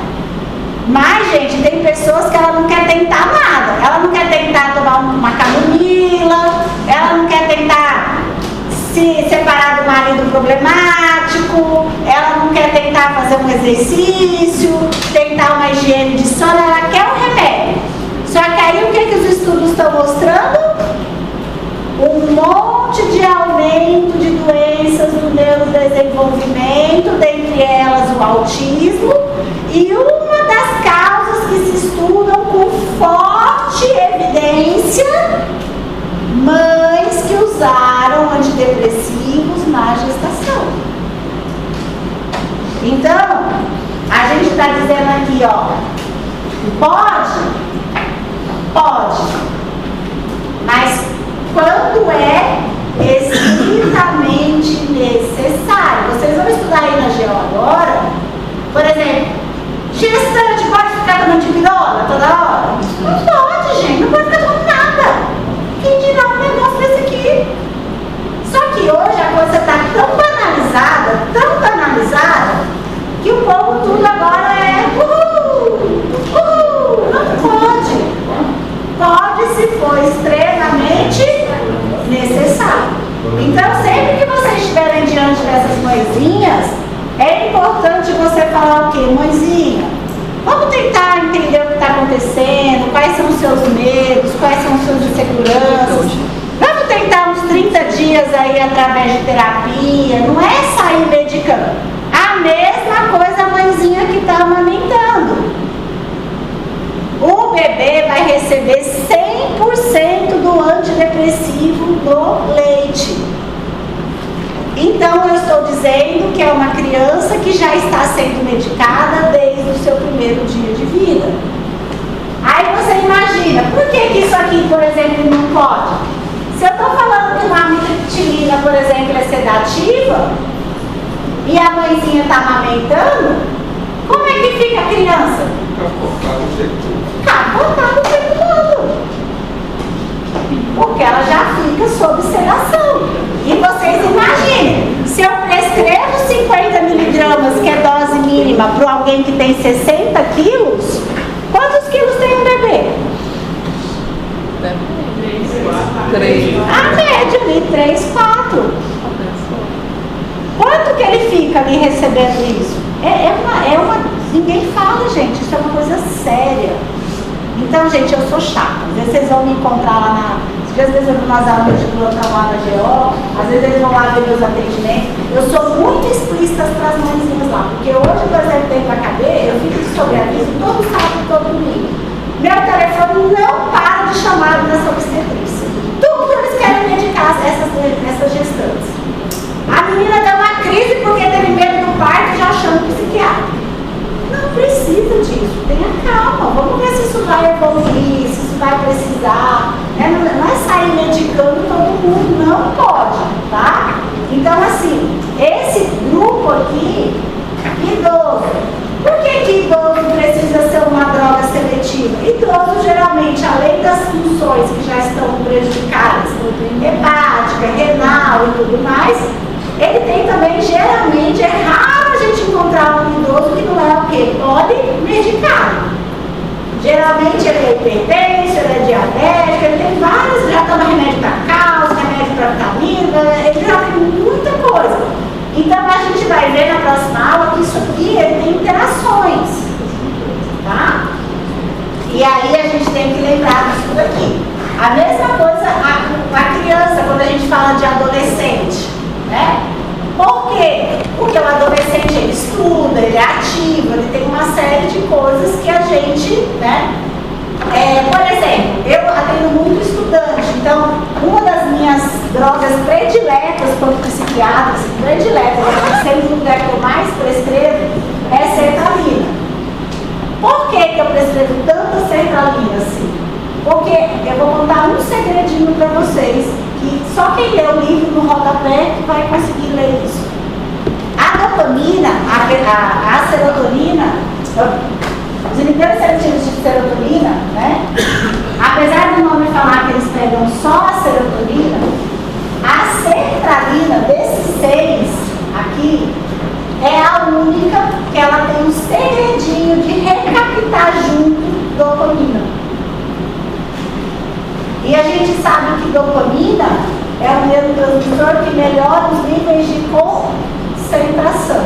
Speaker 2: Mas, gente, tem pessoas que ela não quer tentar nada. Ela não quer tentar tomar uma camomila, ela não quer tentar se separar do marido problemático, ela não quer tentar fazer um exercício, tentar uma higiene de sono, ela quer um remédio. Só que aí o que os estudos estão mostrando? Um monte de aumento de doenças do neurodesenvolvimento, dentre elas o autismo, e uma das causas que se estudam com forte evidência, mães que usaram antidepressivos na gestação. Então, a gente está dizendo aqui, ó, pode, mas quando é estritamente necessário. Vocês vão estudar aí na GEO agora, por exemplo, gestante pode ficar tomando dipirona toda hora? Não pode, gente, não pode ficar tomando nada. Quem dirá um negócio desse aqui? Só que hoje a coisa está tão banalizada, que o povo tudo agora é não pode. Pode se for extremamente necessário. Então, sempre que vocês estiverem diante dessas mãezinhas, é importante você falar o quê? Mãezinha, vamos tentar entender o que está acontecendo, quais são os seus medos, quais são os seus inseguranças. Vamos tentar uns 30 dias aí através de terapia, não é sair medicando. A mesma coisa a mãezinha que está amamentando. O bebê vai receber 100% do medicada desde o seu primeiro dia de vida. Aí você imagina, por que isso aqui, por exemplo, não pode? Se eu estou falando que uma amitriptilina, por exemplo, é sedativa, e a mãezinha está amamentando, como é que fica a criança? Capotada o tempo todo. Porque ela já fica sob sedação. E vocês imaginem, se eu prescrevo 50 miligramas, que é dose mínima, para alguém que tem 60 quilos, quantos quilos tem um bebê?
Speaker 5: 3.
Speaker 2: A média ali, 3, 4. Quanto que ele fica ali recebendo isso? Ninguém fala, gente, isso é uma coisa séria. Então, gente, eu sou chata. Às vezes vocês vão me encontrar lá na... Às vezes eu vou nas aulas de plantão lá na GO, às vezes eles vão lá ver meus atendimentos. Eu sou muito explícita para as mãezinhas lá, porque hoje, por exemplo, tempo para caber, eu fico de sobreaviso todo sábado e todo domingo. Meu telefone não para de chamar nessa obstetrícia. Tudo eles querem medicar essas gestantes. A menina deu uma crise porque teve medo do parto, já achando psiquiatra. Não precisa disso, tenha calma, vamos ver se isso vai evoluir, se isso vai precisar, né? Não é sair medicando todo mundo, não pode, tá? Então assim, esse grupo aqui, idoso, por que idoso precisa ser uma droga seletiva? Idoso geralmente, além das funções que já estão prejudicadas, hepática, renal e tudo mais, ele tem também, geralmente, é raro a gente encontrar um idoso que não é o quê? Polimedicado. Geralmente ele é hipertenso, ele é diabético, ele tem vários, já toma remédio para cálcio, remédio para vitamina, ele já tem muita coisa. Então a gente vai ver na próxima aula que isso aqui ele tem interações. Tá? E aí a gente tem que lembrar disso daqui. A mesma coisa a criança, quando a gente fala de adolescente. Né? Por quê? Porque o adolescente ele estuda, ele é ativo, ele tem uma série de coisas que a gente, né? Por exemplo, eu atendo muito estudante, então uma das minhas drogas prediletas como psiquiatra, sem dúvida que eu mais prescrevo, é sertralina. Por que eu prescrevo tanta sertralina assim? Porque eu vou contar um segredinho para vocês, que só quem lê o livro no rodapé vai conseguir ler isso. A dopamina, a serotonina, os inibidores seletivos de serotonina, né? Apesar do nome falar que eles pegam só a serotonina, a sertralina desses 6 aqui é a única que ela tem um segredinho de recaptar junto dopamina. E a gente sabe que dopamina é um neurotransmissor que melhora os níveis de concentração.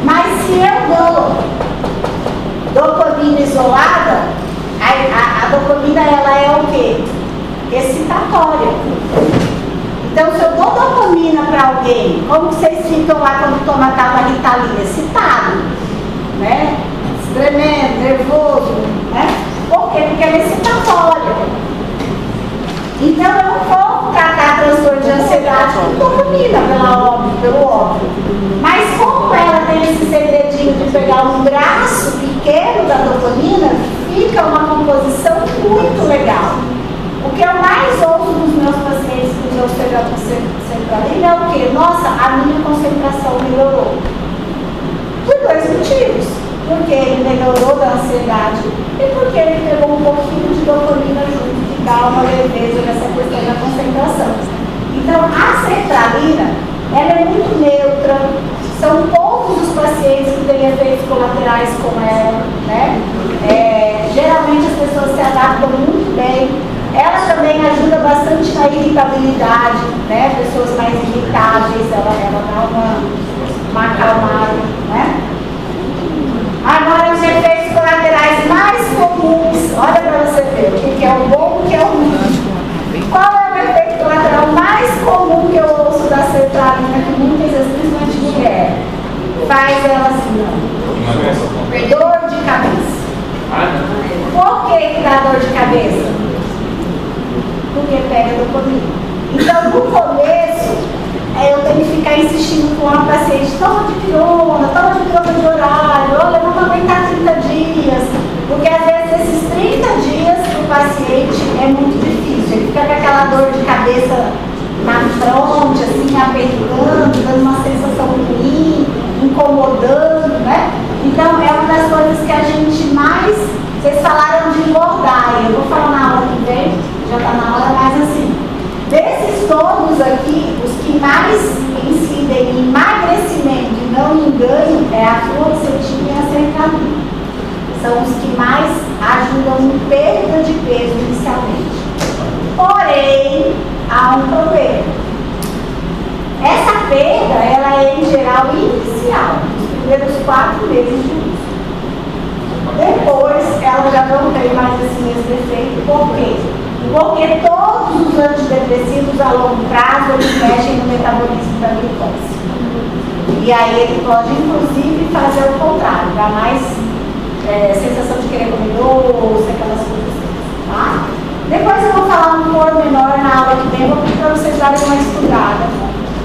Speaker 2: Mas se eu dou dopamina isolada, a dopamina ela é o quê? Excitatória. Então se eu dou dopamina para alguém, como vocês ficam lá quando tomam a Ritalina? Excitado, né? Tremendo, nervoso, né? Por quê? Porque ela é excitatória. Então eu não vou tratar transtorno de ansiedade com dopamina, pelo óbvio. Mas como ela tem esse segredinho de pegar um braço pequeno da dopamina, fica uma composição muito legal. O que eu mais ouço dos meus pacientes que usam sertralina é o quê? Nossa, a minha concentração melhorou. Por 2 motivos. Porque ele melhorou da ansiedade e porque ele pegou um pouquinho de dopamina junto, que dá uma leveza nessa questão da concentração. Então, a sertralina, ela é muito neutra, são poucos os pacientes que têm efeitos colaterais com ela, né? Geralmente as pessoas se adaptam muito bem. Ela também ajuda bastante na irritabilidade, né? Pessoas mais irritáveis, ela dá uma acalmada, né? Agora, os efeitos colaterais mais comuns, olha para você ver o que é o bom e o que é o ruim. Qual é o efeito colateral mais comum que eu ouço da sertralina, que muitas vezes, principalmente mulher, faz ela assim, ó, dor de cabeça. Por que dá dor de cabeça? Porque pega dopamina. Então, no começo, eu tenho que ficar insistindo discutindo com a paciente, toma de pirona de horário, olha, não vou aguentar 30 dias, porque às vezes esses 30 dias para o paciente é muito difícil, ele fica com aquela dor de cabeça na fronte, assim, apertando, dando uma sensação ruim, incomodando, né? Então é uma das coisas que a gente mais, vocês falaram de engordar, eu vou falar na aula que vem, já está na hora, mas assim, desses todos aqui, os que mais incidem em emagrecimento e não em ganho é a fluoxetina e a sertralina. São os que mais ajudam em perda de peso inicialmente. Porém, há um problema. Essa perda, ela é em geral inicial, nos primeiros 4 meses de uso. Depois, ela já não tem mais esse efeito. Por quê? Porque todos os antidepressivos a longo prazo, eles mexem no metabolismo da glicose. E aí ele pode, inclusive, fazer o contrário, dar mais sensação de querer comer doce, aquelas coisas, tá? Depois eu vou falar um pormenor na aula que vem, vou pedir para vocês darem uma estudada.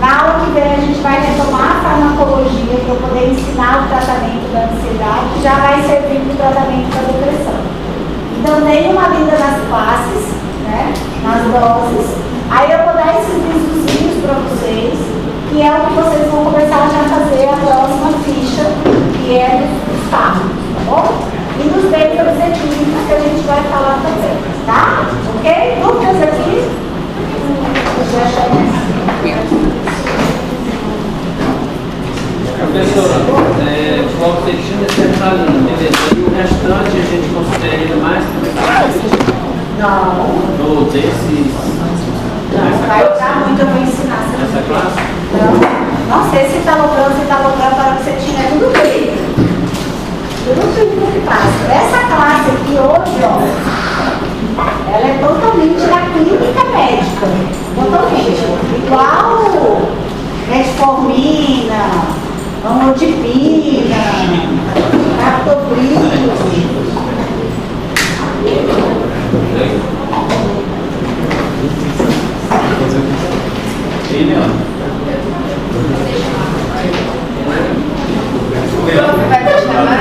Speaker 2: Na aula que vem a gente vai retomar a farmacologia para eu poder ensinar o tratamento da ansiedade, que já vai servir para o tratamento da depressão. Então, dei uma lida nas classes, né, nas doses. Aí eu vou dar esses videozinhos para vocês, que é o que vocês vão começar já a fazer a próxima ficha, que é dos fármacos, tá bom? E dos papers equívocos que a gente vai falar também, tá? Ok? Dúvidas aqui?
Speaker 3: Professora, fluoxetina e sertralina, beleza. E o restante a gente considera ainda mais?
Speaker 2: Não.
Speaker 3: No desses...
Speaker 2: Não vai usar muito, eu vou ensinar.
Speaker 3: Nessa classe?
Speaker 2: Não. Nossa, esse citalopram para você tinha é tudo bem. Tudo bem que passa. Essa classe aqui hoje, ó, ela é totalmente da clínica médica. Totalmente. Igual metformina, amlodipina, captopril.
Speaker 8: Vai te chamar?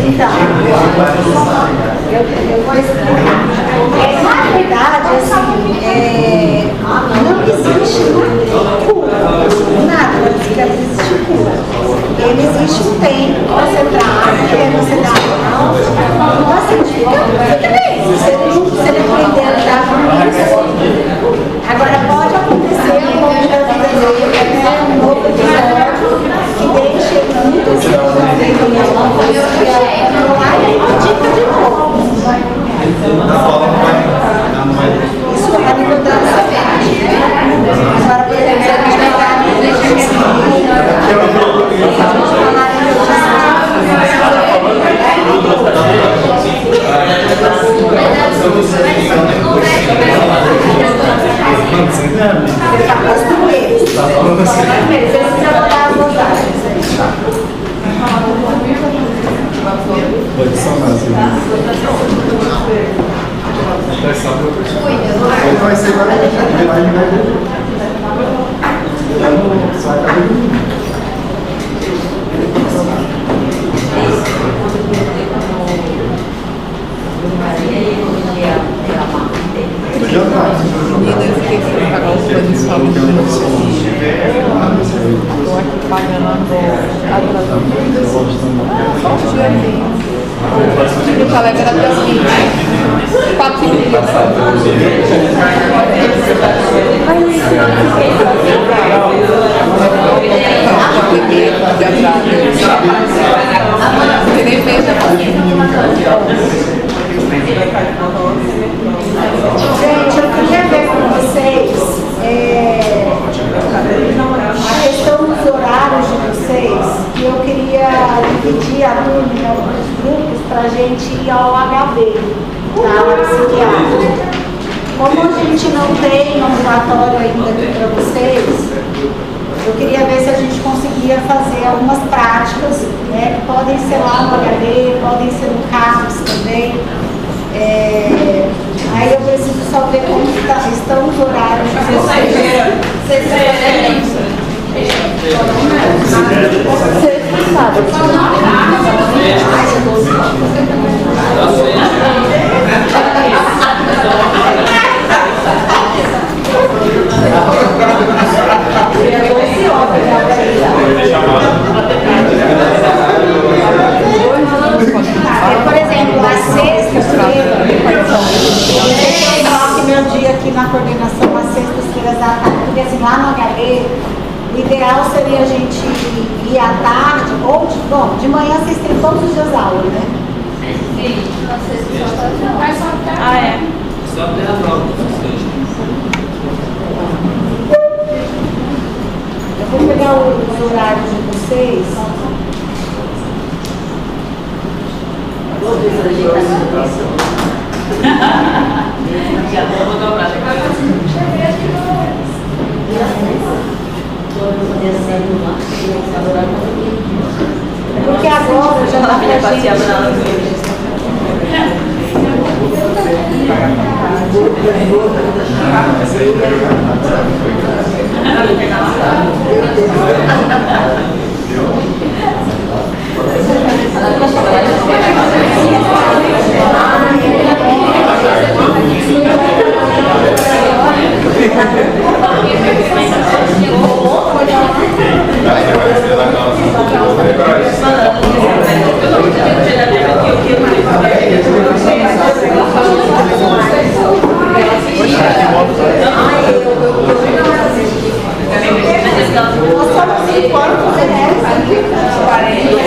Speaker 2: Então, eu vou explicar. Na verdade, assim, não existe cura. Nada, não existe cura. Ele existe um tempo para você dar, você dá não assim, fica bem. Se ele aprender a lidar com isso. Agora, pode acontecer ao longo da vida dele, um novo episódio que deixe muito assim, dica de novo. Isso é a nível da ansiedade. Agora, por exemplo, a gente vai dar a nível
Speaker 5: O colega era até assim, 4 dias. Você nem fez,
Speaker 2: Gente, eu queria ver com vocês a questão dos horários de vocês, e eu queria dividir a turma em alguns grupos para a gente ir ao HB, na aula psiquiátrica. Como a gente não tem um relatório ainda aqui para vocês, eu queria ver se a gente conseguia fazer algumas práticas, né, que podem ser lá no HD, podem ser no CAPS também. Aí eu preciso só ver como estão os horários de vocês. Por exemplo, a sexta-feira, eu coloco meu dia aqui na coordenação, às sextas-feiras à tarde, porque assim, lá no HD, o ideal seria a gente ir à tarde, ou de manhã vocês têm todos os dias aula, né?
Speaker 8: Sim, na sexta
Speaker 1: Mas só que
Speaker 6: Ah, é.
Speaker 3: Só tem a prova.
Speaker 2: Eu vou pegar os horários de vocês.
Speaker 4: Já vou dobrar.
Speaker 2: Porque agora já dá pra gente...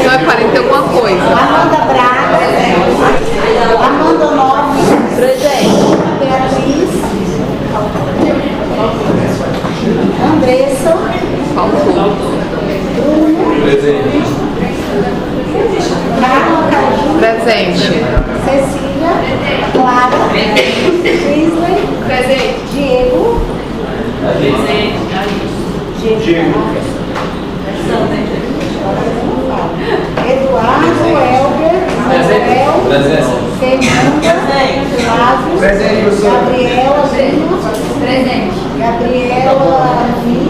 Speaker 5: Não é 40 alguma coisa.
Speaker 2: Amanda Braga, Amanda Nove,
Speaker 6: Presente.
Speaker 2: Beatriz, Andressa,
Speaker 7: Presente.
Speaker 2: Carla Carolina,
Speaker 5: Presente.
Speaker 2: Cecília, Clara, Wesley, Diego, Eduardo, Elber, Manuel, Fernanda, Flávio, Gabriela, Lima, Gabriela, Luiz.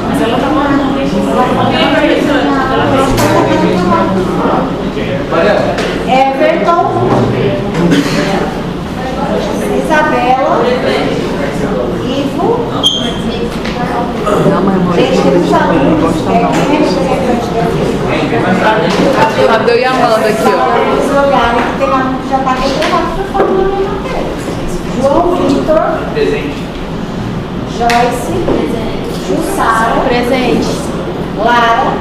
Speaker 4: Mas ela tá morando.
Speaker 2: Everton, Isabela, Ivo, deixa os alunos, quem é representante
Speaker 5: Cadê o Yamanda aqui, ó?
Speaker 2: eles olharem que tem aluno que já está reprovado por favor na matéria. João Vitor, Joyce, Jussara,
Speaker 6: Presente.
Speaker 2: Lara,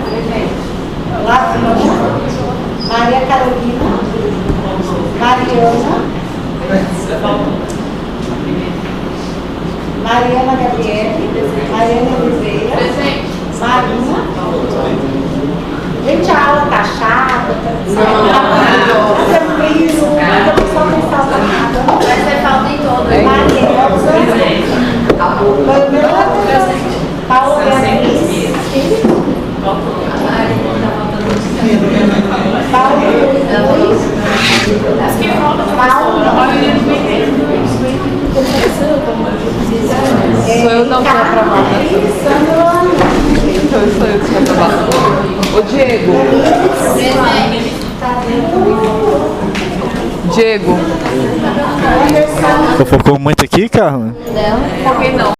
Speaker 2: Lavínia, Maria Carolina, Mariana, Mariana Gabriele, Mariana Oliveira, Marina. Gente, a aula tá chata, tá tranquilo, a pessoa não falta nada.
Speaker 8: Vai ser falta em todo.
Speaker 2: Marielza, Pamela, Paula Beatriz, Paulo Luiz,
Speaker 5: Sou eu não que sou aprovada. Então sou eu que sou aprovada. Ô Diego. Diego.
Speaker 9: Fofocou muito aqui, Carla?
Speaker 6: Foquei não.